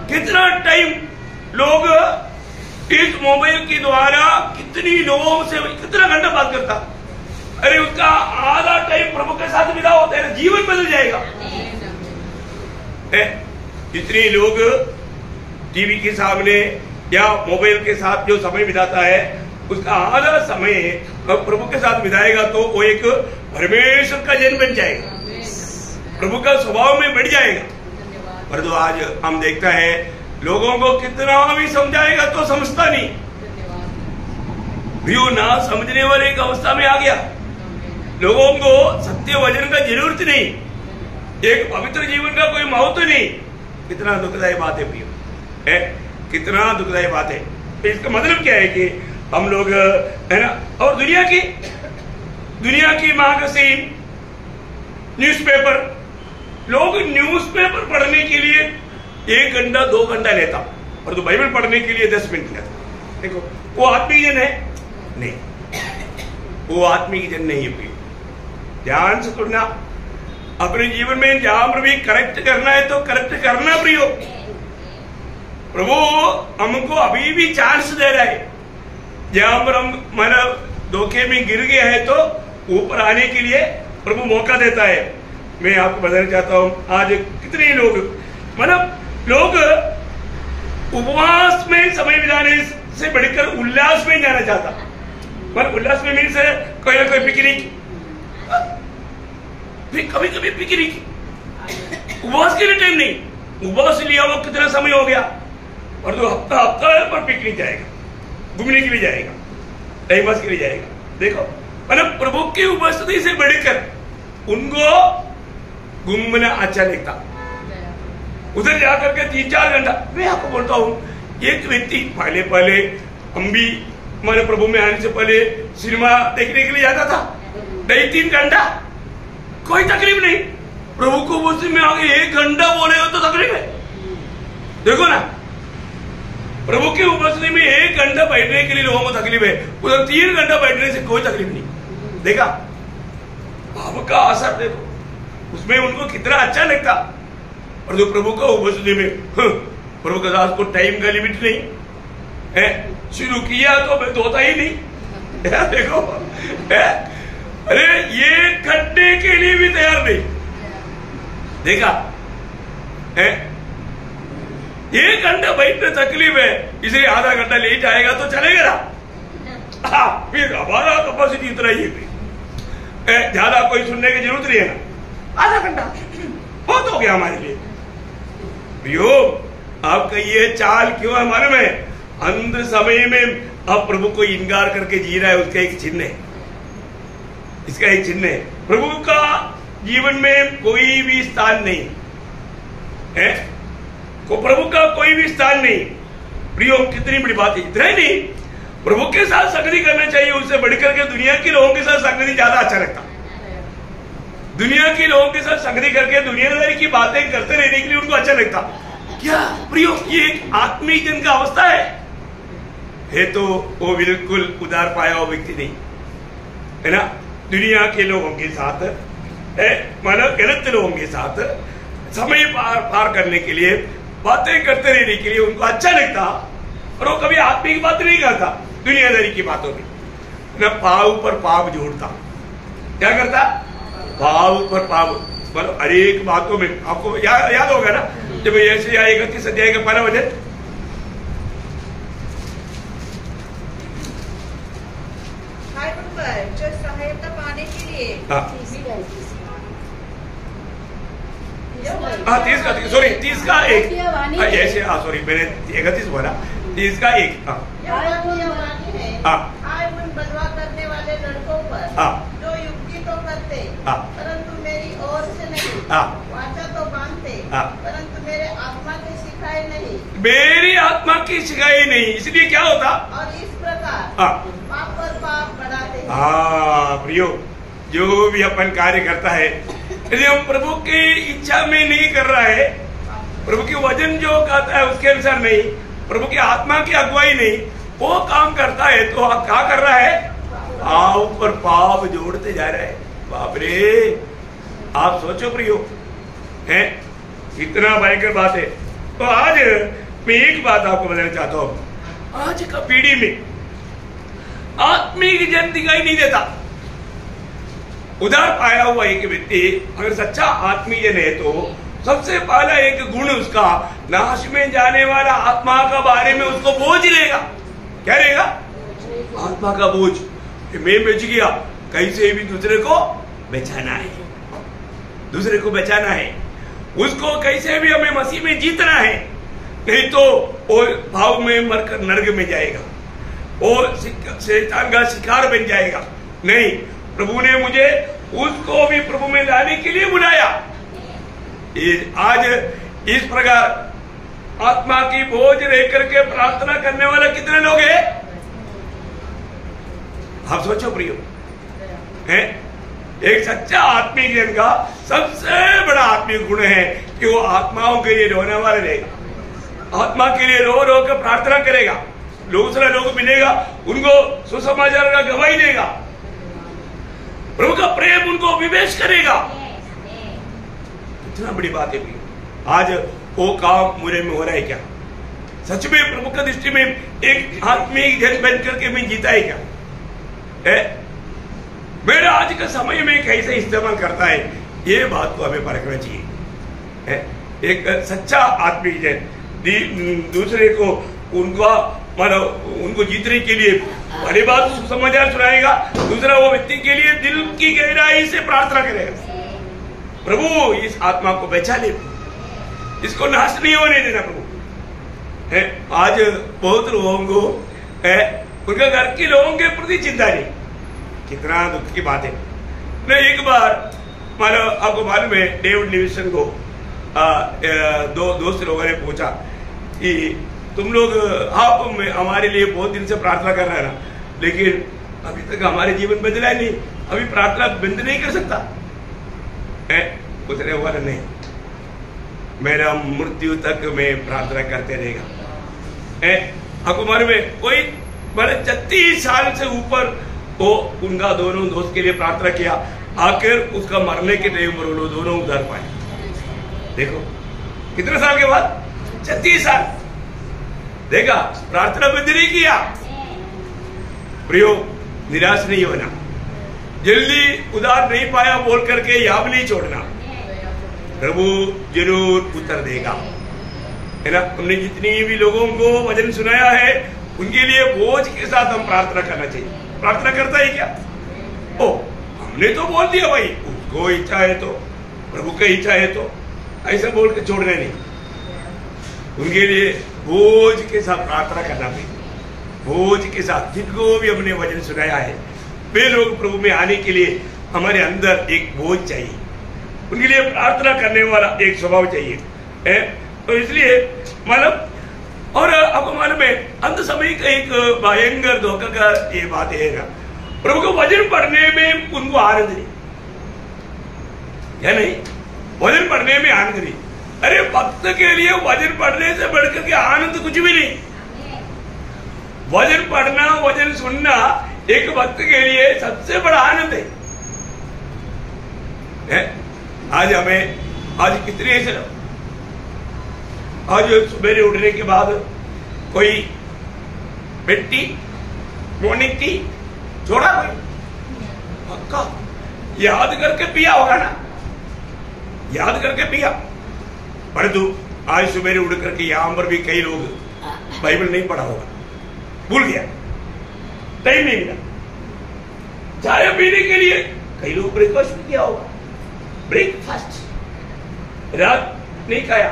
कितना टाइम लोग इस मोबाइल के द्वारा कितनी लोगों से कितना घंटा बात करता, अरे उसका आधा टाइम प्रभु के साथ बिता होता है, जीवन बदल जाएगा। कितने लोग टीवी के सामने या मोबाइल के साथ जो समय बिताता है, उसका आधा समय प्रभु के साथ बिताएगा तो वो एक परमेश्वर का जन बन जाएगा, प्रभु का स्वभाव में बढ़ जाएगा। परंतु आज हम देखता है लोगों को कितना भी समझाएगा तो समझता नहीं, व्यू ना समझने वाले एक अवस्था में आ गया। लोगों को सत्य वचन का जरूरत नहीं, एक पवित्र जीवन का कोई महत्व नहीं। कितना दुखदायी बात है प्रियो, है कितना दुखदायी बात है। इसका मतलब क्या है कि हम लोग, है ना, और दुनिया की मैगजीन, न्यूज़पेपर, लोग न्यूज़पेपर पढ़ने के लिए 1 घंटा 2 घंटा लेता, और तो बाइबल पढ़ने के लिए 10 मिनट लेता। देखो, वो आत्मिक जन है नहीं, वो आत्मिक जन नहीं है। ध्यान से सुनना, अपने जीवन में जहां पर भी करेक्ट करना है तो करेक्ट करना प्रियो। प्रभु हमको अभी भी चांस दे रहा है, जहां पर हम मतलब धोखे में गिर गए हैं तो ऊपर आने के लिए प्रभु मौका देता है। मैं आपको बताना चाहता हूं, आज कितने लोग लोग उपवास में समय बिताने से बढ़कर उल्लास में जाना चाहता, पर उल्लास में मीन्स कोई ना कोई पिकनिक, कभी कभी पिकनिक, उपवास के लिए टाइम नहीं। उपवास लिया वो कितना समय हो गया, और तो हफ्ता पर पिकनिक जाएगा, घूमने के लिए जाएगा, टाइम पास के लिए जाएगा। देखो, प्रभु की उपस्थिति से बढ़कर उनको घूमना अच्छा लगता, उधर जाकर के 3-4 घंटा। मैं आपको बोलता हूं, एक व्यक्ति पहले हम भी हमारे प्रभु में आने से पहले सिनेमा देखने के लिए जाता था, 2-3 घंटा कोई तकलीफ नहीं। प्रभु को उपस्थिति में आगे 1 घंटा बोलेगा तो तकलीफ है। देखो ना, प्रभु की उपस्थिति में 1 घंटा बैठने के लिए लोगों को तकलीफ है, उधर 3 घंटा बैठने से कोई तकलीफ नहीं। देखा भाव का असर देखो, उसमें उनको कितना अच्छा लगता। और जो प्रभु का उपस्थिति में प्रभु का दास को टाइम का लिमिट नहीं है, शुरू किया तो मैं होता ही नहीं। देखो अरे ये घंटे के लिए भी तैयार नहीं। देखा 1 घंटा बैठने तकलीफ है, इसलिए आधा घंटा लेट आएगा तो चलेगा ना। फिर हमारा कैपेसिटी इतना ही है, ज्यादा कोई सुनने की जरूरत नहीं है ना, आधा घंटा बहुत हो गया हमारे लिए। प्रियो, आपका ये चाल क्यों है मालूम है? अंत समय में आप प्रभु को इनकार करके जी रहा है, उसका एक चिन्ह है, इसका एक चिन्ह है। प्रभु का जीवन में कोई भी स्थान नहीं है, को प्रभु का कोई भी स्थान नहीं। प्रियो, कितनी बड़ी बात है। इतना ही नहीं, प्रभु के साथ संगति करना चाहिए, उससे बढ़कर के दुनिया के लोगों के साथ संगति ज्यादा अच्छा लगता। दुनिया के लोगों के साथ संगति करके दुनियादारी की बातें करते रहने के लिए उनको अच्छा लगता। क्या प्रियो, ये एक आत्मिक जन का अवस्था है तो वो बिल्कुल उदार पाया हुआ व्यक्ति नहीं है ना। दुनिया के लोगों के साथ मतलब गलत लोगों के साथ समय पार करने के लिए, बातें करते रहने के लिए उनको अच्छा लगता, और वो कभी आत्मिक बात नहीं करता, दुनियादारी की बातों में ना पाव पर पाव जोड़ता। क्या करता? पाव पर पाव, मतलब हर एक बातों में। आपको याद होगा ना, जब ऐसे 31 अध्याय का 12 वचन, जो सहायता पाने के लिए 30 का 1 ऐसे, सॉरी मैंने 31 बोला, 30 का 1 बलवा करने वाले लड़कों पर जो युक्ति तो करते परंतु मेरी ओर से नहीं, वाचा तो बांधते परंतु मेरे आत्मा की सिखाई नहीं, मेरी आत्मा की सिखाई नहीं, इसलिए क्या होता? और इस प्रकार पाप पर पाप बढ़ाते। प्रियो, जो भी अपन कार्य करता है, यदि हम प्रभु की इच्छा में नहीं कर रहा है, प्रभु की वचन जो कहता है उसके अनुसार नहीं, प्रभु की आत्मा की अगुवाई नहीं, वो काम करता है, तो आप क्या कर रहा है? पाव पर पाव जोड़ते जा रहा है। बाप रे, आप सोचो प्रियो, है इतना भयंकर बात है। तो आज मैं एक बात आपको बताना चाहता हूं, आज का पीढ़ी में आत्मिक जन दिखाई नहीं देता। उदार पाया हुआ एक व्यक्ति अगर सच्चा आत्मीय जन है तो सबसे पहला एक गुण उसका, नाश में जाने वाला आत्मा का बारे में उसको बोझ लेगा। क्या रहेगा? आत्मा का बोझ। मैं बच गया, कैसे भी दूसरे को बचाना है, दूसरे को बचाना है, उसको कैसे भी हमें मसीह में जीतना है, नहीं तो वो भाव में मरकर नरक में जाएगा, वो शैतान का शिकार बन जाएगा। नहीं, प्रभु ने मुझे उसको भी प्रभु में लाने के लिए बुलाया। आज इस प्रकार आत्मा की बोझ लेकर के प्रार्थना करने वाले कितने लोग हैं? आप सोचो प्रियो, है एक सच्चा आत्मिक जन का सबसे बड़ा आत्मिक गुण है कि वो आत्माओं के लिए रोने वाले रहेगा, आत्मा के लिए रो रो कर प्रार्थना करेगा, दूसरा लोग मिलेगा उनको सुसमाचार का गवाही देगा, प्रभु का प्रेम उनको विवेश करेगा। कितना बड़ी बात है प्रियो। आज वो काम मुझे में हो रहा है क्या? सच में प्रभु की दृष्टि में एक आत्मिक जन बन करके मैं जीता है क्या? मेरा आज का समय में कैसे इस्तेमाल करता है, ये बात को हमें परखना चाहिए। एक सच्चा आत्मिक जन दूसरे को उनको जीतने के लिए पहली बात समाचार सुनाएगा, दूसरा वो व्यक्ति के लिए दिल की गहराई से प्रार्थना करेगा, प्रभु इस आत्मा को बचा ले, इसको नाश नहीं होने देना प्रभु। आज बहुत लोगों को उनके घर के लोगों के प्रति चिंता नहीं। कितना दुख की बात है। मैं एक बार आपको मालूम है, डेविड लिविंगस्टन को दो दोस्त लोगों ने पूछा कि तुम लोग आप हमारे लिए बहुत दिन से प्रार्थना कर रहे हैं ना, लेकिन अभी तक हमारे जीवन बदला नहीं, अभी प्रार्थना बंद नहीं कर सकता। उसने बोला नहीं, मेरा मृत्यु तक मैं प्रार्थना करते रहेगा। आपको मालूम है कोई बड़े 36 साल से ऊपर वो उनका दोनों दोस्त के लिए प्रार्थना किया, आखिर उसका मरने के टाइम पर वो दोनों उधार पाए। देखो कितने साल के बाद, 36 साल। देखा, प्रार्थना बंद नहीं किया। प्रियो, निराश नहीं होना, जल्दी उधार नहीं पाया बोल करके याद नहीं छोड़ना, प्रभु जरूर उत्तर देगा, है ना। हमने जितनी भी लोगों को वचन सुनाया है उनके लिए बोझ के साथ हम प्रार्थना करना चाहिए। प्रार्थना करता है क्या? ओ, हमने तो बोल दिया भाई, उसको इच्छा है तो, प्रभु की इच्छा है तो, ऐसा बोल के छोड़ना नहीं। उनके लिए बोझ के साथ प्रार्थना करना चाहिए, बोझ के साथ। जिनको भी हमने वचन सुनाया है वे लोग प्रभु में आने के लिए हमारे अंदर एक बोझ चाहिए, उनके लिए प्रार्थना करने वाला एक स्वभाव चाहिए, है? तो इसलिए मालूम, और आपको मालूम है अंत समय का एक भयंकर धोखा का ये बात है ना, प्रभु को वचन पढ़ने में उनको आनंद नहीं, क्या नहीं? वचन पढ़ने में आनंद नहीं। अरे भक्त के लिए वचन पढ़ने से बढ़कर के आनंद कुछ भी नहीं। वचन पढ़ना, वचन सुनना एक भक्त के लिए सबसे बड़ा आनंद है? आज हमें, आज कितने ऐसे, आज सुबह उठने के बाद कोई बेड टी, मॉर्निंग टी छोड़ा कोई? पक्का याद करके पिया होगा ना, याद करके पिया। परंतु आज सुबह उठ करके यहां पर भी कई लोग बाइबल नहीं पढ़ा होगा, भूल गया, टाइम नहीं मिला। चाय पीने के लिए कई लोग ब्रेकफास्ट भी किया होगा, ब्रेकफास्ट रात नहीं खाया,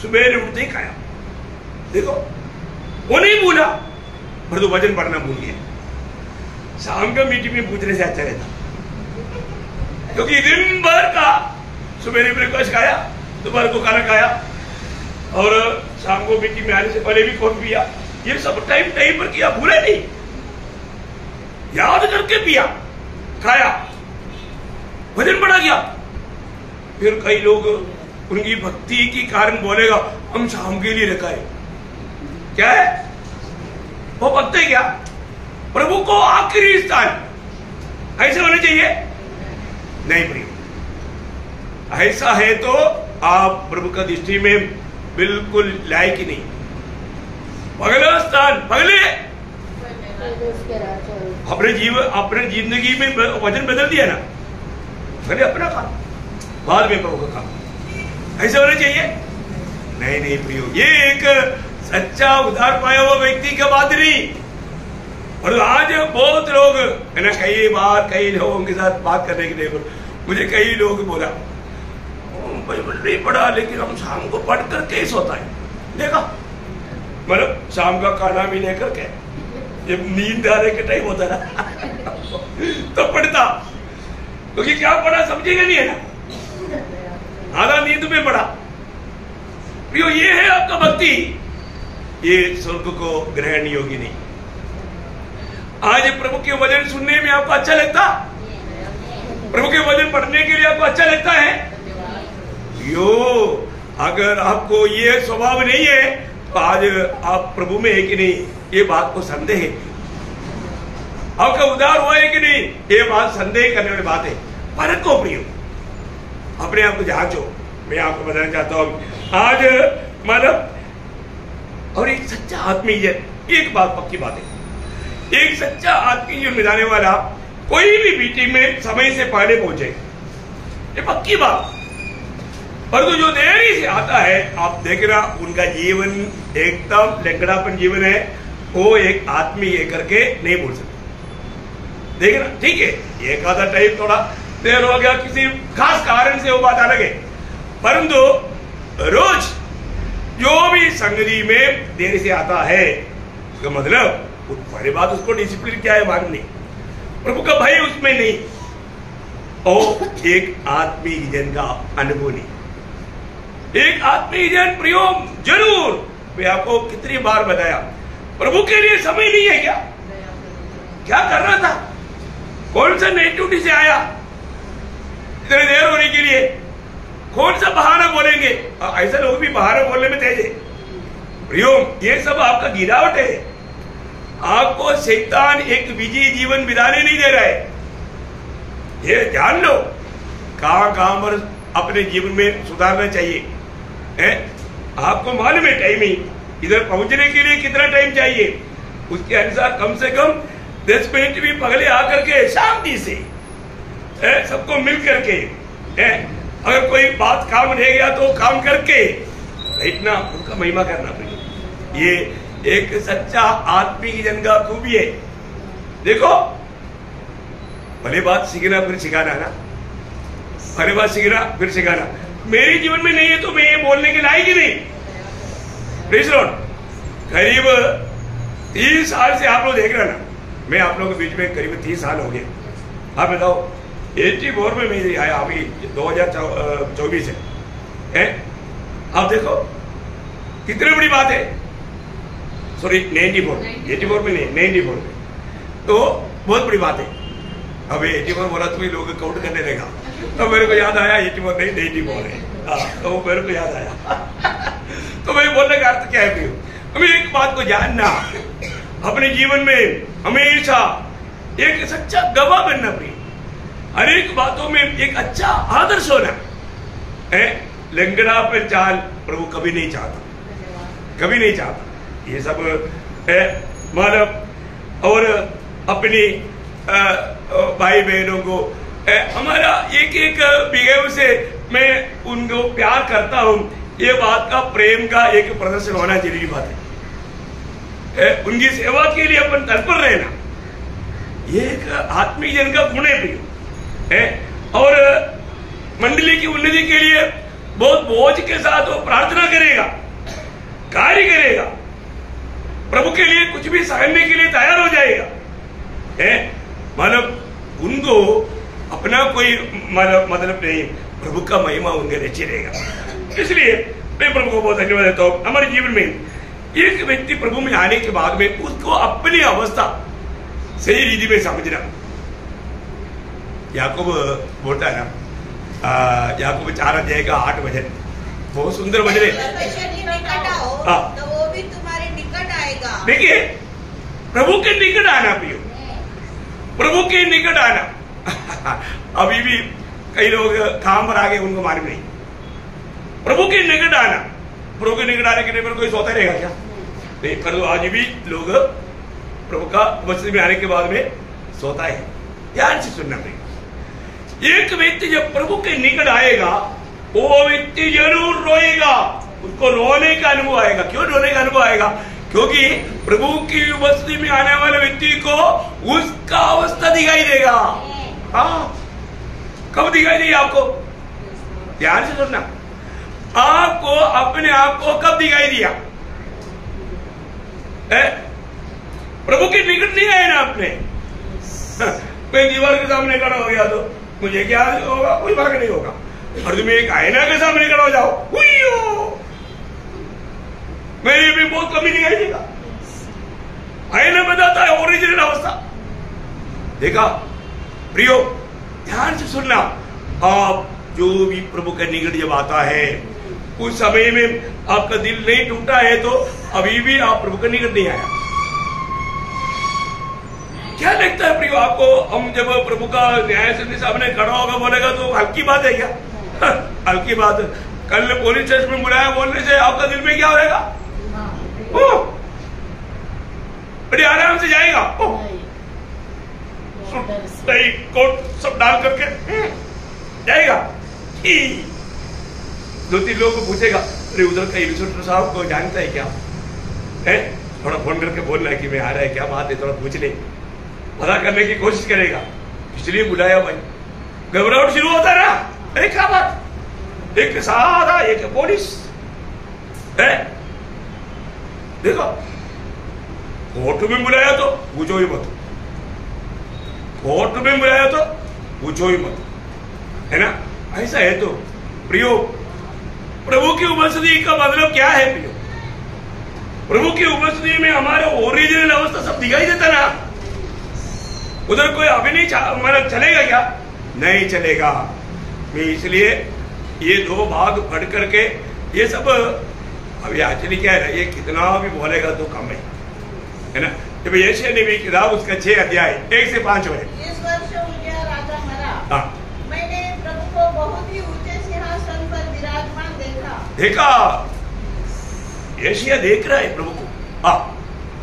सुबह उठते ही खाया। देखो, वो नहीं भूला, परंतु वचन पढ़ना भूल गया। शाम का मीटिंग में पूछने से अच्छा रहता, क्योंकि दिन भर का सुबह ब्रेकफास्ट खाया, दोपहर को खाना खाया, और शाम को मीटिंग में आने से पहले भी कॉफी पिया। ये सब टाइम टाइम पर किया, भूला नहीं, याद करके पिया, खाया, वजन बढ़ा गया। फिर कई लोग उनकी भक्ति के कारण बोलेगा हम शाम के लिए रखा है, क्या है वो भक्त है क्या? प्रभु को आखिरी स्थान ऐसे होना चाहिए? नहीं प्रिय, ऐसा है तो आप प्रभु का दृष्टि में बिल्कुल लायक ही नहीं। पगला स्थान, पगले अपने जिंदगी में वचन बदल दिया ना, पहले अपना काम, बाद में प्रभु का काम, ऐसा होना चाहिए? नहीं नहीं प्रियो, ये एक सच्चा उद्धार पाया हुआ व्यक्ति का बात नहीं। और आज बहुत लोग है ना, कई बार कई लोगों के साथ बात करने के लिए मुझे कई लोग बोला बाइबल नहीं पढ़ा, लेकिन हम शाम को पढ़ कर के सोता है। देखा, मतलब शाम का खाना भी लेकर के, जब नींद आने के टाइम होता ना तो पढ़ता, क्योंकि क्या पढ़ा समझेगा नहीं है ना, आधा नींद में पढ़ा। प्रियो, ये है आपका भक्ति, ये स्वर्ग को ग्रहण योग्य नहीं। आज प्रभु के वचन सुनने में आपको अच्छा लगता, प्रभु के वचन पढ़ने के लिए आपको अच्छा लगता है? यो, अगर आपको ये स्वभाव नहीं है तो आज आप प्रभु में है कि नहीं, ये बात को संदेह है। आपका उद्धार हुआ है कि नहीं, ये बात संदेह करने वाली बात है। फर्क को प्रियो, अपने आप को जांचो। मैं आपको बताना चाहता हूं आज, मतलब, और एक सच्चा आत्मीय जन, एक बात पक्की बात है, एक सच्चा आत्मीय जन मिलाने वाला कोई भी मीटिंग में समय से पहले पहुंचे, ये पक्की बात। पर तो जो देरी से आता है, आप देखना उनका जीवन एकदम लंगड़ापन जीवन है, वो एक आत्मीय करके नहीं बोल सकते। देखना, ठीक है, एक आधा टाइम थोड़ा देर हो गया, किसी खास कारण से वो बात अलग है, परंतु रोज जो भी संगति में देरी से आता है, उसका मतलब पहली बात उसको डिसिप्लिन क्या है मालूम नहीं, प्रभु का भय उसमें नहीं, और एक आत्मीय जन का अनुभव नहीं। एक आत्मीय जन प्रियो जरूर मैं आपको कितनी बार बताया, प्रभु के लिए समय नहीं है क्या? क्या कर रहा था? कौन सा नाइट ड्यूटी से आया इतनी देर होने के लिए? कौन सा बहाना बोलेंगे? ऐसे लोग भी बहाना बोलने में तेज है प्रियो। ये सब आपका गिरावट है। आपको शैतान एक विजयी जीवन बिताने नहीं दे रहा है, ये ध्यान लो। कहां कहां पर अपने जीवन में सुधारना चाहिए है? आपको मालूम है टाइमिंग, इधर पहुंचने के लिए कितना टाइम चाहिए, उसके अनुसार कम से कम 10 मिनट भी पगले आकर के शांति से सबको मिल करके अगर कोई बात काम रह गया तो काम करके इतना उनका महिमा करना पड़ेगा। ये एक सच्चा आत्मिक जन का खूबी है। देखो, भले बात सीखना फिर सिखाना ना, भले बात सीखना फिर सिखाना। मेरे जीवन में नहीं है तो मैं ये बोलने के लायक ही नहीं। प्लीज लॉर्ड, करीब 30 साल से आप लोग देख रहे ना, मैं आप लोगों के बीच में करीब 30 साल हो गए। आप बताओ, 84 में मैं आया, अभी 2024 है। आप देखो कितनी बड़ी बात है। सॉरी 94, 84 में नहीं, 94 में, तो बहुत बड़ी बात है। अब 84 बोला तो लोग काउंट करने लगा, तो मेरे को याद आया 84 नहीं 94 है। तो मेरे को याद आया तो मैं बोलने का अर्थ क्या है प्रियो, हमें एक बात को जानना, अपने जीवन में हमेशा एक सच्चा गवाह बनना प्रिय, हर एक बातों में एक अच्छा आदर्श होना है। लंगड़ा पर चाल प्रभु कभी नहीं चाहता, कभी नहीं चाहता। ये सब मानव और अपनी भाई बहनों को हमारा एक एक बिहेव से मैं उनको प्यार करता हूं, ये बात का प्रेम का एक प्रदर्शन होना जरूरी बात है। उनकी सेवा के लिए अपन तत्पर रहना, ये एक आत्मिक जन का गुण है प्रिय। और मंडली की उन्नति के लिए बहुत बोझ के साथ वो प्रार्थना करेगा, कार्य करेगा, प्रभु के लिए कुछ भी सहने के लिए तैयार हो जाएगा। मतलब उनको अपना कोई मतलब नहीं, प्रभु का महिमा उनके नीचे रहेगा। इसलिए मैं प्रभु को बहुत धन्यवाद देता हूं। हमारे जीवन में एक व्यक्ति प्रभु में आने के बाद में उसको अपनी अवस्था सही रीति में समझना। याकूब बोलता है ना, याकूब 4 अध्याय का 8 वचन, बहुत सुंदर वचन है। तो वो भी तुम्हारे निकट आएगा। देखिए, प्रभु के निकट आना प्रियो, प्रभु के निकट आना। अभी भी कई लोग काम पर आ गए, उनको मालूम नहीं। प्रभु के निकट आना, प्रभु के निकट आने के लिए कोई सोता रहेगा क्या? नहीं, पर आज भी लोग प्रभु का उपस्थिति में आने के बाद में सोता है। ध्यान से सुनना पड़ेगा। एक व्यक्ति जब प्रभु के निकट आएगा, वो व्यक्ति जरूर रोएगा, उसको रोने का अनुभव आएगा। क्यों रोने का अनुभव आएगा? क्योंकि प्रभु की उपस्थिति में आने वाले व्यक्ति को उसका अवस्था दिखाई देगा। हाँ, कब दिखाई देगी आपको? ध्यान से सुनना। आपको अपने आप को कब दिखाई दिया? प्रभु के निकट नहीं आए ना आपने। कोई दीवार के सामने खड़ा हो गया तो मुझे क्या होगा? कोई फर्क नहीं होगा। और तुम एक आईना के सामने खड़ा हो जाओ, मेरी भी बहुत कमी दिखाई देगा। आईना बताता है ओरिजिनल अवस्था। देखा प्रियो, ध्यान से सुनना। आप जो भी प्रभु के निकट जब आता है, उस समय में आपका दिल नहीं टूटा है तो अभी भी आप प्रभु के निकट नहीं आया। क्या लगता है प्रियो आपको? हम जब प्रभु का न्याय से सामने खड़ा होगा बोलेगा तो हल्की बात है क्या? हल्की बात। कल पुलिस स्टेशन में बुलाया बोलने से आपका दिल में क्या होगा? बड़ी आराम से जाएगा, कोट सब डाल करके जाएगा। 2-3 लोगों को पूछेगा, अरे उधर का इंस्पेक्टर साहब को जानता है क्या? थोड़ा फोन करके बोलना है कि मैं आ रहा है, क्या बात है, थोड़ा पूछ ले, पता करने की कोशिश करेगा। इसलिए बुलाया भाई। घबराहट शुरू होता है ना, अरे क्या बात, एक साधा एक पुलिस है। देखो, कोर्ट में बुलाया तो पूछो ही मत, कोर्ट में बुलाया तो पूछो ही मत, है ना? ऐसा है तो प्रियो, प्रभु की उपस्थिति का मतलब क्या है प्रियो? प्रभु की उपस्थिति में हमारा ओरिजिनल अवस्था सब दिखाई देता ना। उधर कोई अभी नहीं मतलब चलेगा क्या? नहीं चलेगा। मैं इसलिए ये दो भाग पढ़ करके ये सब अभी एक्चुअली क्या है, ये कितना भी बोलेगा तो कम है ना। जब यशायाह नबी की किताब उसका 6 अध्याय 1 से 5 में, इस वर्ष उज्जियाह राजा मरा। हाँ, मैंने प्रभु को बहुत ही ऊंचे सिंहासन पर विराजमान देखा। यशायाह देख रहा है प्रभु को। हाँ,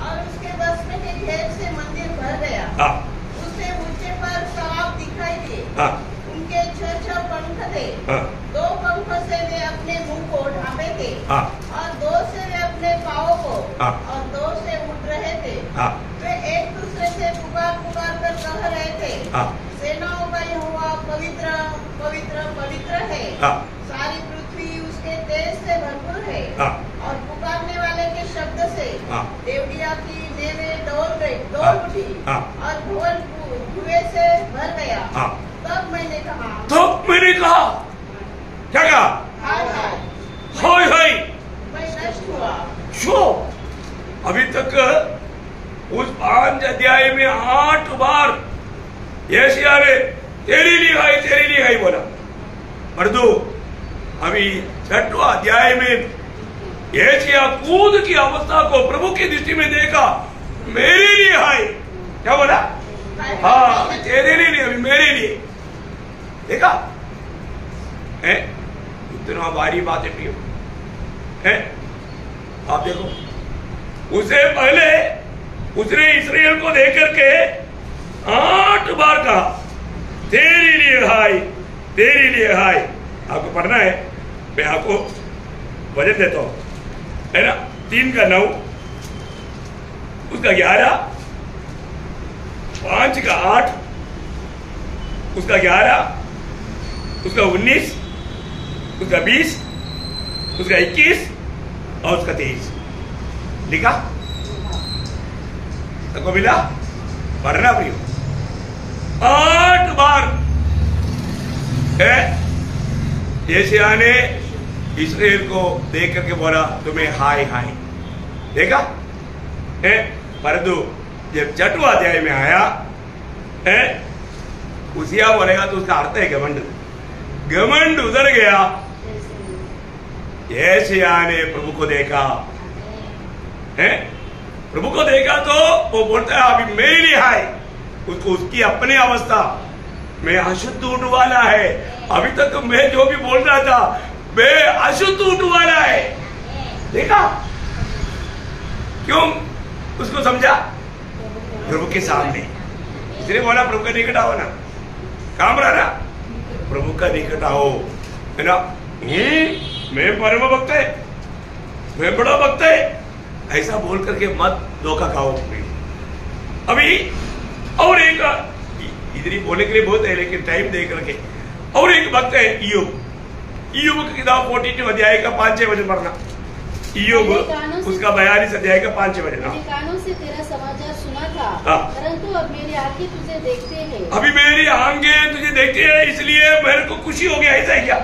और उसके भस्म के घेर से मंदिर भर गया। हाँ, उसे ऊंचे पर सराब दिखाई दिए। हाँ, उनके 6 पंख थे। हाँ, 2 पंखों से वे अपने मुंह को ढांपे थे, हाँ, और 2 से वे अपने पाँवों को, हाँ, और 2 से उठ रहे थे। हाँ, वे एक दूसरे से पुकार पुकार कर कह रहे थे, हाँ, सेनाओं का यहोवा पवित्र पवित्र पवित्र है। हाँ, सारी पृथ्वी उसके तेज से भरपूर है। हाँ, और पुकारने वाले के शब्द से हाँ, देवड़िया की नेवें डोल हाँ, उठी, हाँ, और भवन धुएं से भर गया। हाँ। तब मैंने कहा, क्या कहा? हाय हाय, हाय हाय, मैं नष्ट हुआ। शो अभी तक उस 5 अध्याय में 8 बार यशायाह ने तेरी लिहाई बोला। परंतु अभी 6वां अध्याय में यशायाह कूद की अवस्था को प्रभु की दृष्टि में देखा। मेरे लिए हाय, क्या बोला? हाँ, अभी तेरे लिए नहीं, अभी मेरे लिए। देखा है इतना भारी बात है प्रियो है। आप देखो, उसे पहले उसने इस्राएल को देख करके 8 बार कहा तेरे लिए हाय, तेरे लिए हाय। आपको पढ़ना है, मैं आपको वजन देता हूं, है ना। 3 का 9, उसका 11, 5 का 8, उसका 11, उसका 19, उसका 20, उसका 21 और उसका 23 लिखा। सबको मिला? पढ़ना प्रियो। 8 बार है यशायाह ने इस्राएल को देख करके बोला तुम्हें हाय हाय। देखा है। परंतु जब 6वां अध्याय में आया है, उसिया बोलेगा तो उसका अर्थ है घमंड। घमंड उधर गया। यशायाह ने प्रभु को देखा है, प्रभु को देखा तो वो बोलता है अभी मेरे लिए हाय। उसको उसकी अपनी अवस्था में अशुद्ध ऊँट वाला है। अभी तक तो मैं जो भी बोल रहा था मैं अशुद्ध ऊँट वाला है। देखा क्यों उसको समझा? प्रभु के सामने, इसलिए बोला प्रभु का निकट आओ ना। काम रहा ना, प्रभु का निकट आओ, है ना। मैं परम भक्त है, मैं बड़ा भक्त है, ऐसा बोल करके मत धोखा खाओ। अभी और एक इधर ही बोलने के लिए बहुत है, लेकिन टाइम दे करके और एक भक्त है इय्योब। इय्योब की किताब 42 अध्याय का 5-6 वचन पढ़ना। इय्योब उसका 42 अध्याय का 5-6 वचन। कानों से तेरा समाचार सुना था, परंतु अब मेरी आंखें तुझे देखते हैं। अभी मेरी आंखें तुझे देखते हैं, इसलिए मेरे को खुशी हो गया। ऐसा है क्या?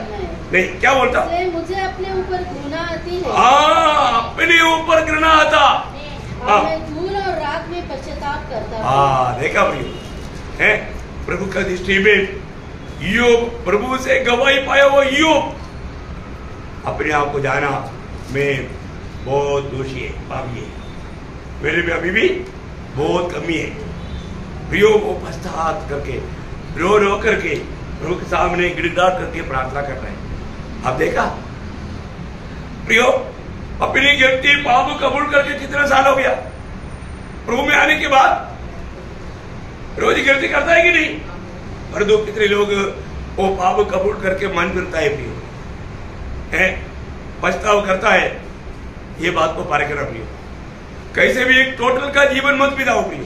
नहीं, क्या बोलता? मुझे अपने ऊपर घृणा आती है। अपने ऊपर घृणा आता। मैं धूल और रात में पश्चाताप करता हूँ। देखा प्रियो है, प्रभु का दृष्टि में इय्योब प्रभु से गवाही पाया वो इय्योब अपने आप को जाना मैं बहुत दोषी है, पापी है, मेरे में अभी भी बहुत कमी है। प्रियो को पश्चाताप करके रो रो करके प्रभु के सामने गिड़गिड़ा करके प्रार्थना कर रहे हैं। आप देखा प्रियो, अपनी गलती पाप कबूल करके कितना साल हो गया? प्रभु में आने के बाद रोज गलती करता है कि नहीं? पर दो कितने लोग वो पाप कबूल करके मन फिरता है प्रियो है, पछतावा करता है। ये बात को पार करना प्रियो, कैसे भी एक टोटल का जीवन मत बिताओ प्रियो,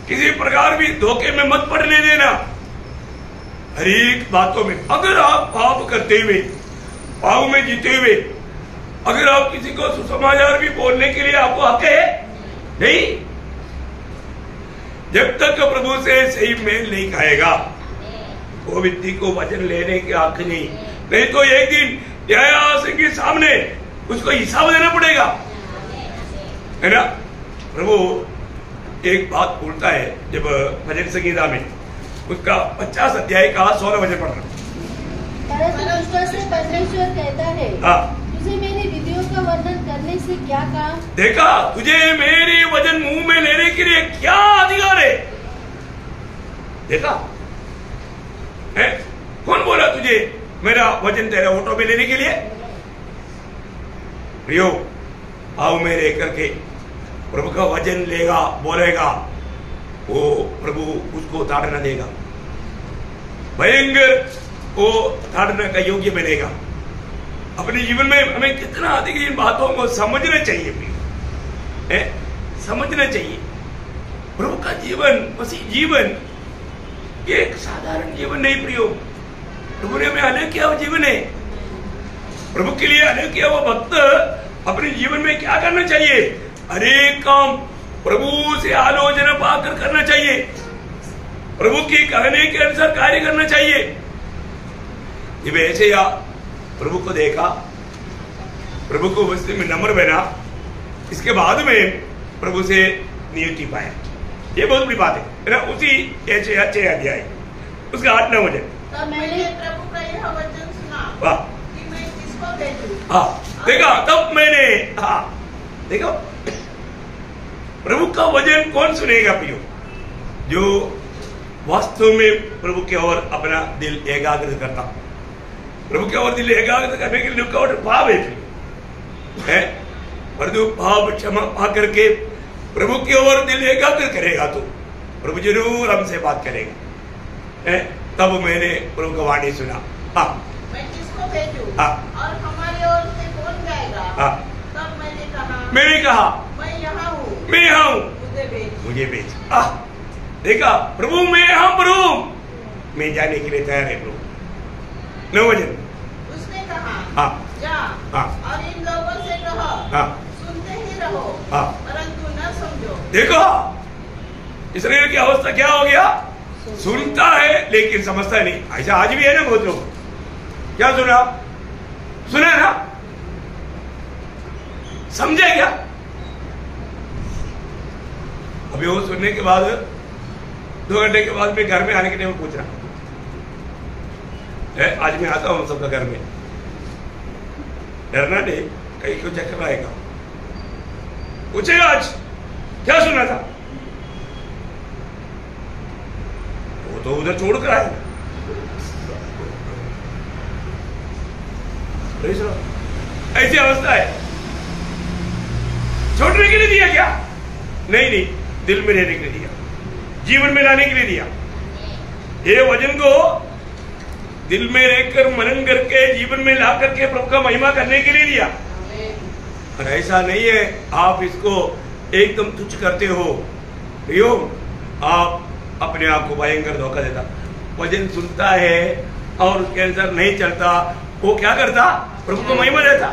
किसी प्रकार भी धोखे में मत पड़ने देना। हर एक बातों में अगर आप पाप करते हुए, पाप में जीते हुए, अगर आप किसी को सुसमाचार भी बोलने के लिए आपको हक है नहीं, जब तक प्रभु से सही मेल नहीं खाएगा वो व्यक्ति को वचन लेने की हक नहीं तो एक दिन न्यायासन के सामने उसको हिसाब देना पड़ेगा। है ना। प्रभु एक बात बोलता है जब भजन संगीता में, उसका 50 अध्याय का 16 वचन पढ़ना। परमेश्वर कहता है, तुझे मेरी विधियों का वर्णन करने से क्या काम? देखा, तुझे मेरी वचन मुंह में लेने के लिए क्या अधिकार है? देखा है? कौन बोला तुझे मेरा वचन तेरे ओटो में लेने के लिए? प्रियो, आओ मेरे करके प्रभु का वचन लेगा, बोलेगा, वो प्रभु उसको ताड़ना देगा, भयंकर वो ताड़ना का योग्य बनेगा। अपने जीवन में हमें कितना अधिक इन बातों को समझना चाहिए, है? समझना चाहिए। प्रभु का जीवन, मसीह जीवन एक साधारण जीवन नहीं प्रियो। प्रभु ने हमें अलग किया वो जीवन है। प्रभु के लिए अलग किया वो भक्त अपने जीवन में क्या करना चाहिए? अनेक काम प्रभु से आलोचना पाकर करना चाहिए, प्रभु के कहने के अनुसार कार्य करना चाहिए। जब ऐसे या प्रभु को देखा, प्रभु को वस्तु में नम्र बना, इसके बाद में प्रभु से नियुक्ति पाया। ये बहुत बड़ी बात है ना। उसी 6 अध्याय उसका 8-9 वचन, तब मैंने प्रभु का यह वचन सुना कि मैं किसको भेजूं। देखा, तब मैंने देखो प्रभु का वचन कौन सुनेगा प्रियो? जो वास्तव में प्रभु के ओर अपना दिल एकाग्र करता। प्रभु के ओर दिल एकाग्र करने के लिए रुकावट भाव है, परंतु भाव क्षमा पा करके प्रभु की ओर दिल एकाग्र करेगा तो प्रभु जरूर हमसे बात करेगा। तब मैंने प्रभु का वाणी सुना, मैं किसको भेजूं और हमारी ओर से कौन जाएगा? तब मैंने कहा मैं यहाँ हूँ, मुझे भेज। देखा, प्रभु मैं यहाँ प्रभु, मैं जाने के लिए तैयार है प्रभु। 9 वचन, उसने कहा जा और इन लोगों से कहो, सुनते ही रहो परंतु न समझो। देखो इस्राएल की अवस्था क्या हो गया? सुनता है लेकिन समझता नहीं। ऐसा आज भी है ना बहुत लोग। क्या सुना ना, समझे क्या? अभी वो सुनने के बाद 2 घंटे के बाद मैं घर में आने के लिए पूछ रहा है। आज मैं आता हूं सबका घर में, डरना नहीं, कहीं को चक्कर आएगा, पूछेगा आज क्या सुना था, वो तो उधर छोड़ कर आएगा। ऐसी अवस्था है। छोड़ने के लिए दिया क्या? नहीं, दिल में रहने के लिए दिया, जीवन में लाने के लिए दिया। ये वचन को दिल में रहकर मनन करके जीवन में ला करके प्रभु का महिमा करने के लिए दिया। और ऐसा नहीं है आप इसको एकदम तुच्छ करते हो, यो आप अपने आप को भयंकर धोखा देता। वचन सुनता है और उसके अनुसार नहीं चलता, वो क्या करता? प्रभु को महिमा देता।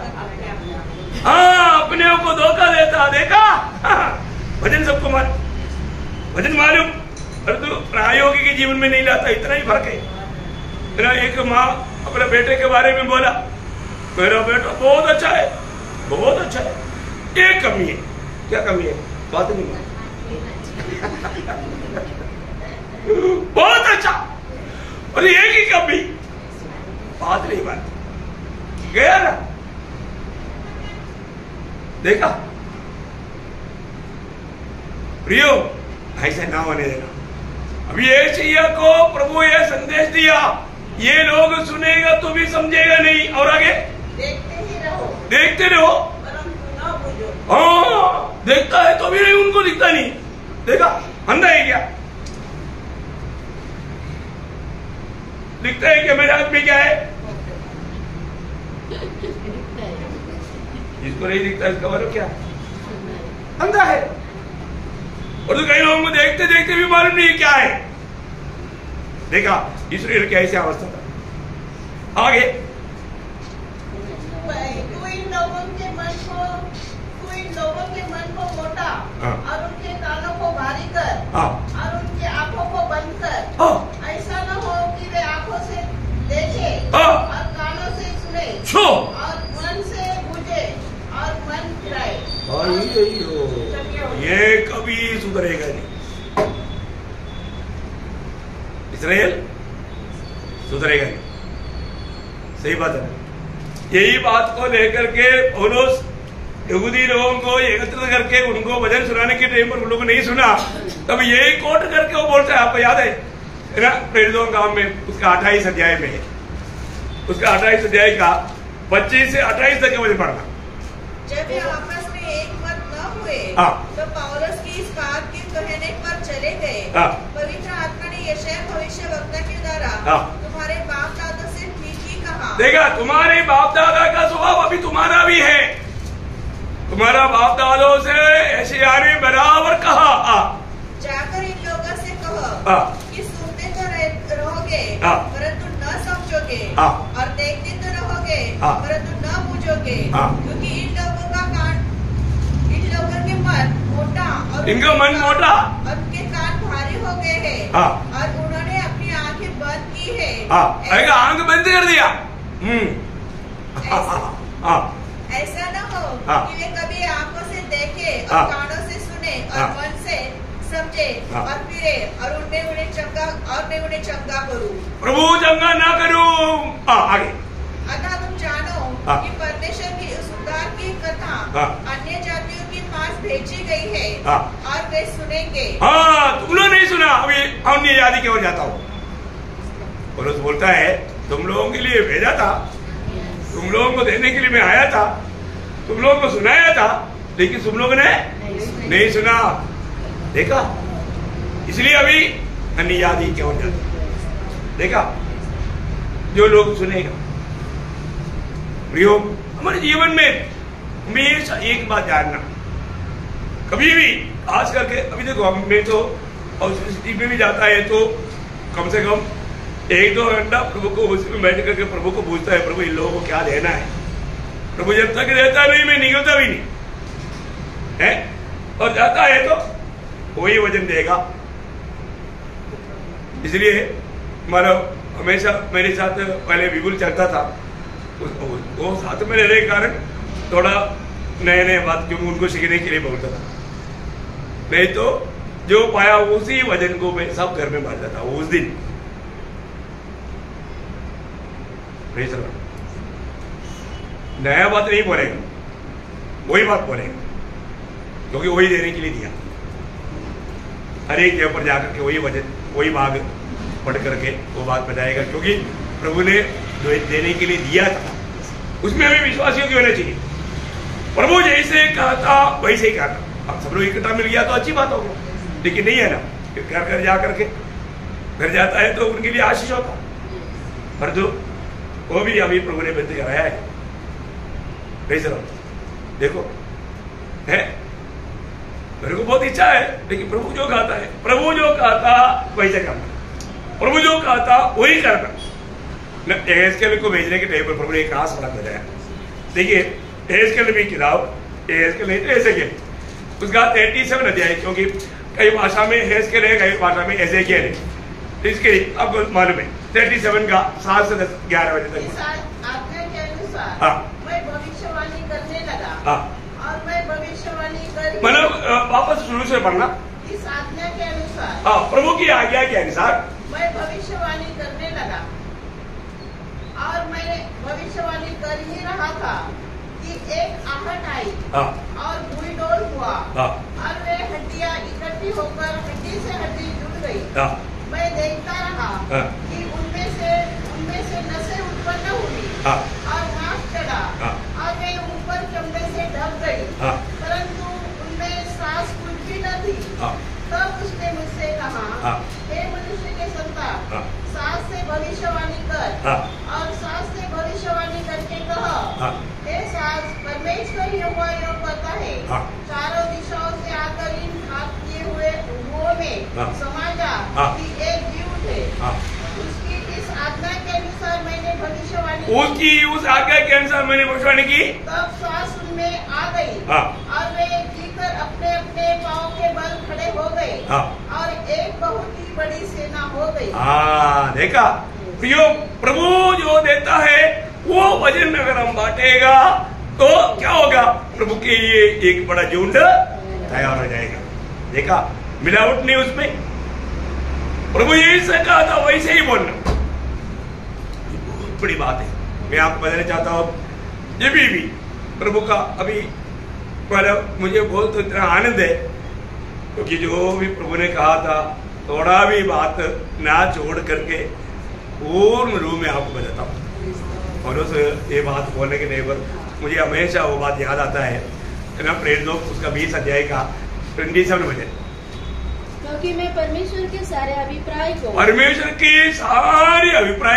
अपने आप को धोखा देता। देखा, वचन सबको वचन मालूम, परंतु प्रायोगिक जीवन में नहीं लाता। इतना ही फर्क है। मेरा एक माँ अपने बेटे के बारे में बोला, मेरा बेटा बहुत अच्छा है, बहुत अच्छा है, एक कमी है। क्या कमी है? बात नहीं बहुत अच्छा, और एक ही कमी, बात नहीं बात गया ना। देखा प्रियो, ऐसा ना होने देना। अभी एशिया को प्रभु ये संदेश दिया, ये लोग सुनेगा तो भी समझेगा नहीं। और आगे देखते रहो परंतु ना बुझो। देखता है तो भी नहीं, उनको दिखता नहीं। देखा, अंधा है क्या? दिखता है क्या? मेरे हाथ में क्या है? जिसको नहीं दिखता इसका मतलब क्या? अंधा है। और तो कई लोगों को देखते देखते भी मालूम नहीं क्या है। देखा इस्राएल की ऐसी अवस्था था। आगे तू इन लोगों के मन को मोटा और उनके कानों को भारी कर और उनकी आंखों को बंद कर। ऐसा न हो कि वे आंखों से देखे और कानों से सुने और मन से बुझे और मन फिराए। इस्राएल सुधरेगा नहीं। सही बात है। यही बात को लेकर के पौलुस यहूदी लोगों को एकत्रित करके उनको वचन सुनाने के टाइम पर उन लोगों ने नहीं सुना, तब यही कोट करके वो बोलता है, आपको याद है ना, प्रेरितों का काम में उसका 28 अध्याय में है, उसका 28 अध्याय का 25 से 28 तक वचन पढ़ना। जब ये आपस में एक मत न हुए तो पौलुस की इस बात के कहने पर चले गए, पवित्र आत्मा ने यशायाह भविष्यवक्ता के द्वारा तुम्हारे बाप दादा से ठीक ही कहा। देखा, तुम्हारे बाप दादा का स्वभाव अभी तुम्हारा भी है। तुम्हारा बाप दादों से यशायाह ने बराबर कहा, जाकर इन लोगों से कहो कि सुनते तो रहोगे परंतु न समझोगे, और देखते तो रहोगे परंतु न बूझोगे, क्योंकि इन लोगों के मन मोटा और इनका मन मोटा और उनके कान भारी हो गए हैं, और उन्होंने अपनी आंखें बंद की है। आंख बंद कर दिया। ऐसा न हो कि वे कभी आंखों से देखे और कानों से सुने और मन से समझे और फिरे और उन्हें चंगा करूं। प्रभु चंगा ना करूं। आगे। अतः तुम जानो कि परमेश्वर की उस उद्धार की कथा अन्य जातियों के पास भेजी गई है, और वे सुनेंगे। तुम लोग नहीं सुना, अभी अन्य जाति की ओर जाता हूँ। पौलुस बोलता है, तुम लोगों के लिए भेजा था, तुम लोगों को देने के लिए मैं आया था, तुम लोगों को सुनाया था, लेकिन तुम लोगों ने नहीं सुना। देखा, इसलिए अभी अन्य जाति की ओर जाता। देखा, जो लोग सुनेगा। प्रियो, हमारे जीवन में हमेशा एक बात जानना, कभी भी आज करके, अभी देखो हमें तो सिटी में भी जाता है तो कम से कम 1-2 घंटा प्रभु को उसमें बैठ करके प्रभु को पूछता है, प्रभु इन लोगों को क्या देना है। प्रभु जब तक देता नहीं, मैं निकलता भी नहीं है, और जाता है तो वही वचन देगा। इसलिए हमारा हमेशा मेरे साथ पहले विपुल चलता था, वो साथ में रहने के कारण थोड़ा नए बात क्योंकि उनको सीखने के लिए बोलता था, नहीं तो जो पाया उसी वजन को मैं सब घर में बांटता था। उस दिन नया बात नहीं बोलेगा, वही बात बोलेगा, क्योंकि वही देने के लिए दिया। हर एक जगह पर जाकर के वही वजन, वही भाग पढ़ करके वो बात बताएगा, क्योंकि प्रभु ने देने के लिए दिया था, उसमें हमें विश्वासियों की होना चाहिए। प्रभु जैसे कहा था वैसे ही कहा था। अब सब लोग इकट्ठा मिल गया तो अच्छी बात होगी, लेकिन नहीं है ना, घर जा करके घर जाता है तो उनके लिए आशीष होता, पर जो वो भी अभी प्रभु ने बंद कराया है। कैसे रहो, देखो है, मेरे को बहुत इच्छा है, लेकिन प्रभु जो कहता है, प्रभु जो कहता वैसे करना, प्रभु जो कहता वही करना। एहेजकेल को भेजने के टाइम पर प्रभु ने एक खास बात बताया। देखिए, एहेजकेल की किताब, एहेजकेल नहीं तो एहेजकेल, उसका 37 अध्याय, क्योंकि कई भाषा में एहेजकेल है, कई भाषा में एहेजकेल है, तो इसके आपको मालूम है 37 का 7 से 11 बजे तक। आज्ञा के अनुसार मैं भविष्यवाणी करने लगा, और मैं भविष्यवाणी कर, मतलब वापस शुरू से पढ़ना। इस आज्ञा के अनुसार, प्रभु की आज्ञा के अनुसार मैं भविष्यवाणी करने लगा, और मैंने भविष्यवाणी कर ही रहा था कि एक आहट आई और भूमि डोल हुआ, और वे हड्डियां इकट्ठी होकर हड्डी से हड्डी जुड़ गई। मैं देखता रहा कि उनमें से नसें उत्पन्न हुई और मांस चढ़ा, और वे ऊपर चमड़े से ढक गई, परंतु उनमें सांस कुछ भी न थी। तब उसने मुझसे कहा, हे मनुष्य के संतान, सांस से भविष्यवाणी कर, और सांस से भविष्यवाणी करके कह, हे सांस, परमेश्वर यहोवा यूं कहता है, चारों दिशाओं से आकर इन घात किए हुए मुंहों में समा जा कि एक जीव उठे। उसकी इस आज्ञा के अनुसार मैंने भविष्यवाणी की। तब सांस उनमें आ गई, और वे जीकर अपने अपने पांव के बल खड़े हो गए, और एक बहुत ही बड़ी सेना हो गई। देखा प्रियो, प्रभु जो देता है वो वजन अगर हम बांटेगा तो क्या होगा, प्रभु के लिए एक बड़ा झुंड तैयार हो जाएगा। देखा, मिलावट नहीं उसमें, प्रभु जैसे कहा था वैसे ही बोलना, बहुत बड़ी बात है। मैं आपको बताना चाहता हूँ, ये भी प्रभु का अभी मुझे बहुत इतना आनंद है, क्योंकि जो भी प्रभु ने कहा था थोड़ा भी बात ना छोड़ करके पूर्ण रूप में आपको बताता हूँ। और उस ये बात बोलने के नेबर मुझे हमेशा वो बात याद आता है ना, प्रेरित लोग उसका 20 अध्याय का 27 वचन, क्योंकि मैं परमेश्वर के सारे अभिप्राय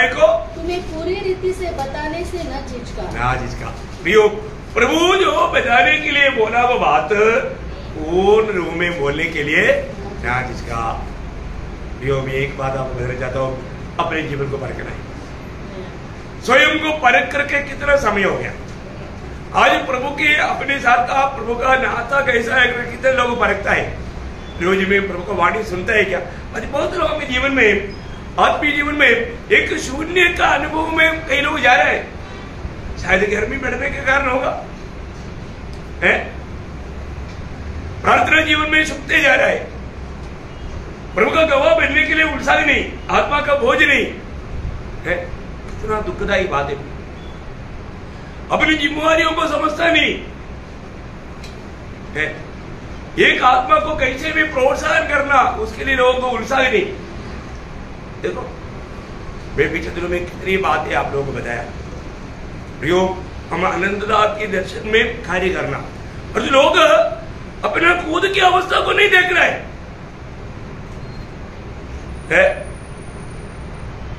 को तुम्हें पूरी रीति से बताने से न झिझका। प्रियो, प्रभु जो बताने के लिए बोला वो बात पूर्ण रूप में बोलने के लिए ना झिझका। प्रियो, मैं एक बात आपको बताना चाहता हूँ, अपने जीवन को परखना है, स्वयं को परख करके कितना समय हो गया। आज प्रभु के अपने साथ का प्रभु का नाता कैसा है, कितने लोग परखता है, रोज में प्रभु का वाणी सुनता है क्या। आज बहुत लोगों के जीवन में, आत्मीय जीवन में एक शून्य का अनुभव में कई लोग जा रहे हैं, शायद गर्मी बढ़ने के कारण होगा, है प्रार्थना जीवन में सूखते जा रहा है, प्रभु का गवाह बनने के लिए उत्साह नहीं, आत्मा का बोझ नहीं है। इतना दुखदायी बात है, अपनी जिम्मेवारियों को समझता नहीं है, एक आत्मा को कैसे भी प्रोत्साहन करना उसके लिए लोगों को उत्साह नहीं। देखो, मैं पिछले दिनों में कितनी बातें आप लोगों को बताया, प्रयोग हम आनंददात के दर्शन में कार्य करना, और जो लोग अपना खुद की अवस्था को नहीं देख रहे है,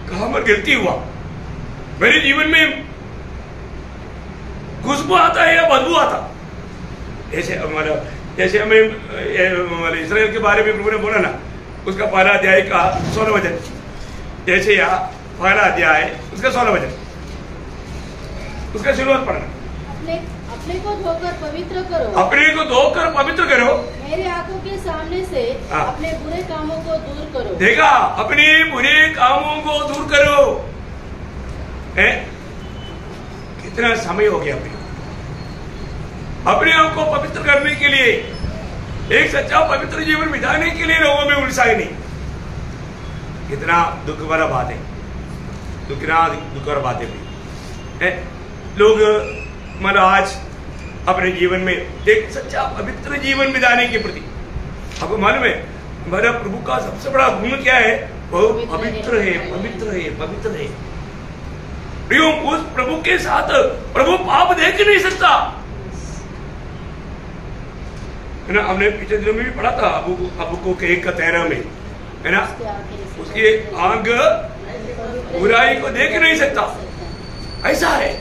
कहां पर गिरती हुआ मेरे जीवन में खुशबू आता है या बदबू आता। जैसे हमें इस्राएल के बारे में प्रभु ने बोला ना, उसका पहला अध्याय का 16 वचन, जैसे यहाँ पहला अध्याय उसका 16 वचन, उसका शुरुआत पढ़ना। अपने को धोकर पवित्र करो, अपने को धोकर पवित्र करो, मेरे आंखों के सामने से अपने बुरे कामों को दूर करो। देखा, अपने बुरे कामों को दूर करो है। कितना समय हो गया अपने आप को पवित्र करने के लिए, एक सच्चा पवित्र जीवन बिताने के लिए लोगों में उत्साह नहीं। कितना दुख भरा बात है, कितना दुख भरा बात है। लोग मतलब आज अपने जीवन में एक सच्चा पवित्र जीवन बिताने के प्रति, आपको मालूम है हमारा प्रभु का सबसे बड़ा गुण क्या है, वो पवित्र है, पवित्र है, पवित्र है। प्रियो, उस प्रभु के साथ प्रभु पाप देख नहीं सकता है ना। हमने पिछले दिनों में भी पढ़ा था अबू को 1:13 में, है ना, उसकी आंख बुराई को देख नहीं सकता, ऐसा है।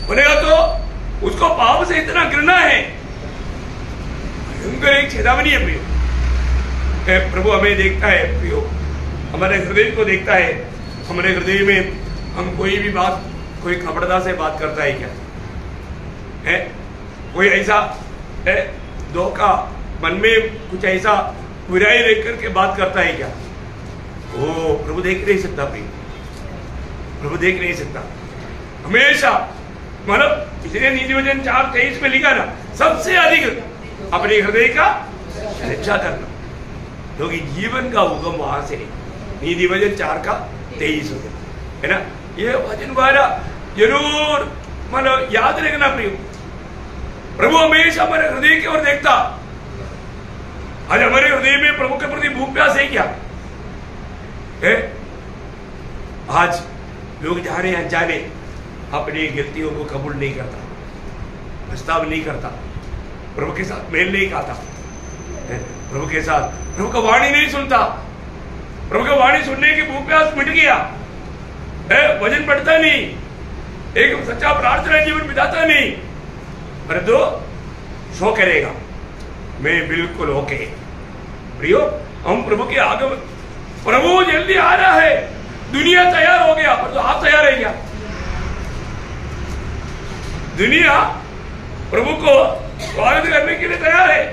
बोलेगा तो उसको पाप से इतना घृणा है, भयंकर एक चेतावनी है प्रियो। प्रभु हमें देखता है प्रियो, हमारे हृदय को देखता है। हमारे हृदय में हम कोई भी बात, कोई कपड़ता से बात करता है क्या है, कोई ऐसा है धोखा मन में कुछ ऐसा बुराई देख करके बात करता है क्या, वो प्रभु देख नहीं सकता प्रिय, प्रभु देख नहीं सकता। हमेशा मतलब इसलिए नीतिवचन 4:23 में लिखा ना, सबसे अधिक अपने हृदय का रक्षा करना, क्योंकि जीवन का उगम वहां से है। नीतिवचन 4:23 है ना। ये वचन द्वारा जरूर मतलब याद रखना प्रिय, प्रभु हमेशा हमारे हृदय की ओर देखता। आज हमारे हृदय में प्रभु के प्रति भूख प्यास है क्या है? आज लोग जाने अनजाने अपनी गलतियों को कबूल नहीं करता, प्रस्ताव नहीं करता, प्रभु के साथ मेल नहीं खाता, प्रभु के साथ प्रभु का वाणी नहीं सुनता, प्रभु का वाणी सुनने की भूख प्यास मिट गया, वजन बढ़ता नहीं, एक सच्चा प्रार्थना जीवन बिताता नहीं, अरे तो शो करेगा मैं बिल्कुल ओके। प्रियो, हम प्रभु के आगमन, प्रभु जल्दी आ रहा है, दुनिया तैयार हो गया, पर तो आप तैयार है क्या? दुनिया प्रभु को स्वागत करने के लिए तैयार है,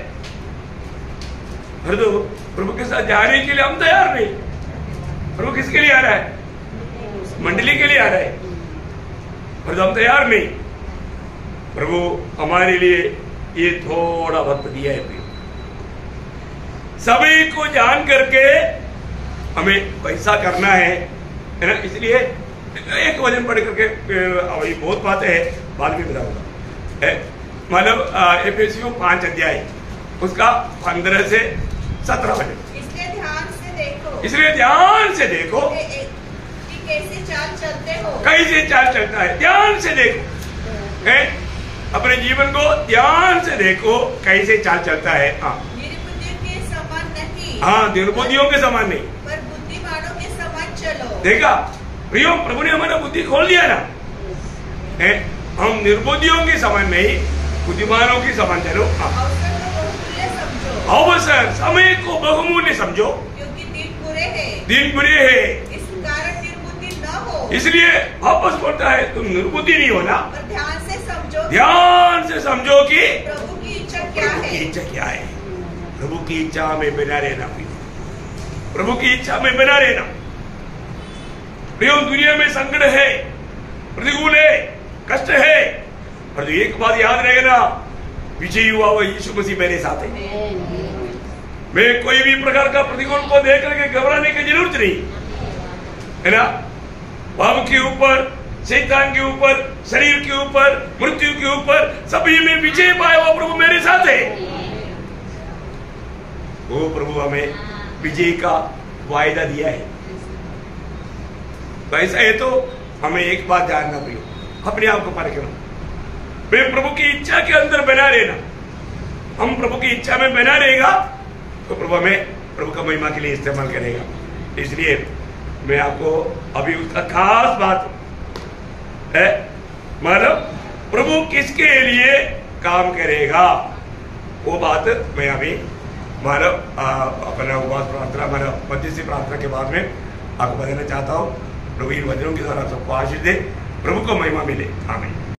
पर तो प्रभु के साथ जाने के लिए हम तैयार नहीं। प्रभु किसके लिए आ रहा है? मंडली के लिए आ रहा है, पर तो हम तैयार नहीं। प्रभु हमारे लिए ये थोड़ा वक्त दिया है, सभी को जान करके हमें वैसा करना है ना। इसलिए एक वचन पढ़ करके अभी बहुत बातें है, बाद में बताऊंगा। मतलब एफेसियों 5 अध्याय उसका 15 से 17 वचन। इसलिए ध्यान से देखो कि कैसे चाल चलते हो, कैसे चाल चलता है, ध्यान से देखो, अपने जीवन को ध्यान से देखो कैसे चाल चलता है। हाँ, निर्बुद्धियों के समान नहीं, हाँ, निर्बुद्धियों के समान नहीं, पर बुद्धिमानों के समान चलो। देखा प्रियो, प्रभु ने हमारा बुद्धि खोल दिया ना। हम निर्बुद्धियों के समान नहीं, बुद्धिमानों के समान चलो। अवसर को बहुमूल्य समझो, अवसर समय को बहुमूल्य समझो, क्योंकि दिन बुरे हैं, दिन बुरे है, इस कारण निर्बुद्धि न हो। इसलिए वापस बोलता है तुम निर्बुद्धि नहीं हो ना, और ध्यान से समझो, ध्यान से समझो कि प्रभु की इच्छा क्या प्रभु की है। इच्छा क्या है। प्रभु की इच्छा में बना रहना, प्रभु की इच्छा में बना रहना। प्रियो, दुनिया में संकट है, प्रतिकूल है, कष्ट है, और तो एक बात याद रहेगा, विजयी हुआ वो यीशु मसीह मेरे साथ है। मैं कोई भी प्रकार का प्रतिकूल को देख करके घबराने की जरूरत नहीं है ना। पाप के ऊपर, शैतान के ऊपर, शरीर के ऊपर, मृत्यु के ऊपर, सभी में विजय पाया हुआ प्रभु मेरे साथ है। वो प्रभु हमें विजय का वायदा दिया है। तो ऐसा है तो हमें एक बात जानना पड़ेगा, अपने आप को परखना। मैं प्रभु की इच्छा के अंदर बना रहना, हम प्रभु की इच्छा में बना रहेगा तो प्रभु हमें प्रभु का महिमा के लिए इस्तेमाल करेगा। इसलिए मैं आपको अभी उसका खास बात है, मतलब प्रभु किसके लिए काम करेगा वो बात मैं अभी मतलब अपना उपवास प्रार्थना, मतलब मध्यस्थी प्रार्थना के बाद में आपको बताना चाहता हूँ। प्रभु इन वचनों के द्वारा सबको आशीष दे, प्रभु को महिमा मिले। आमीन।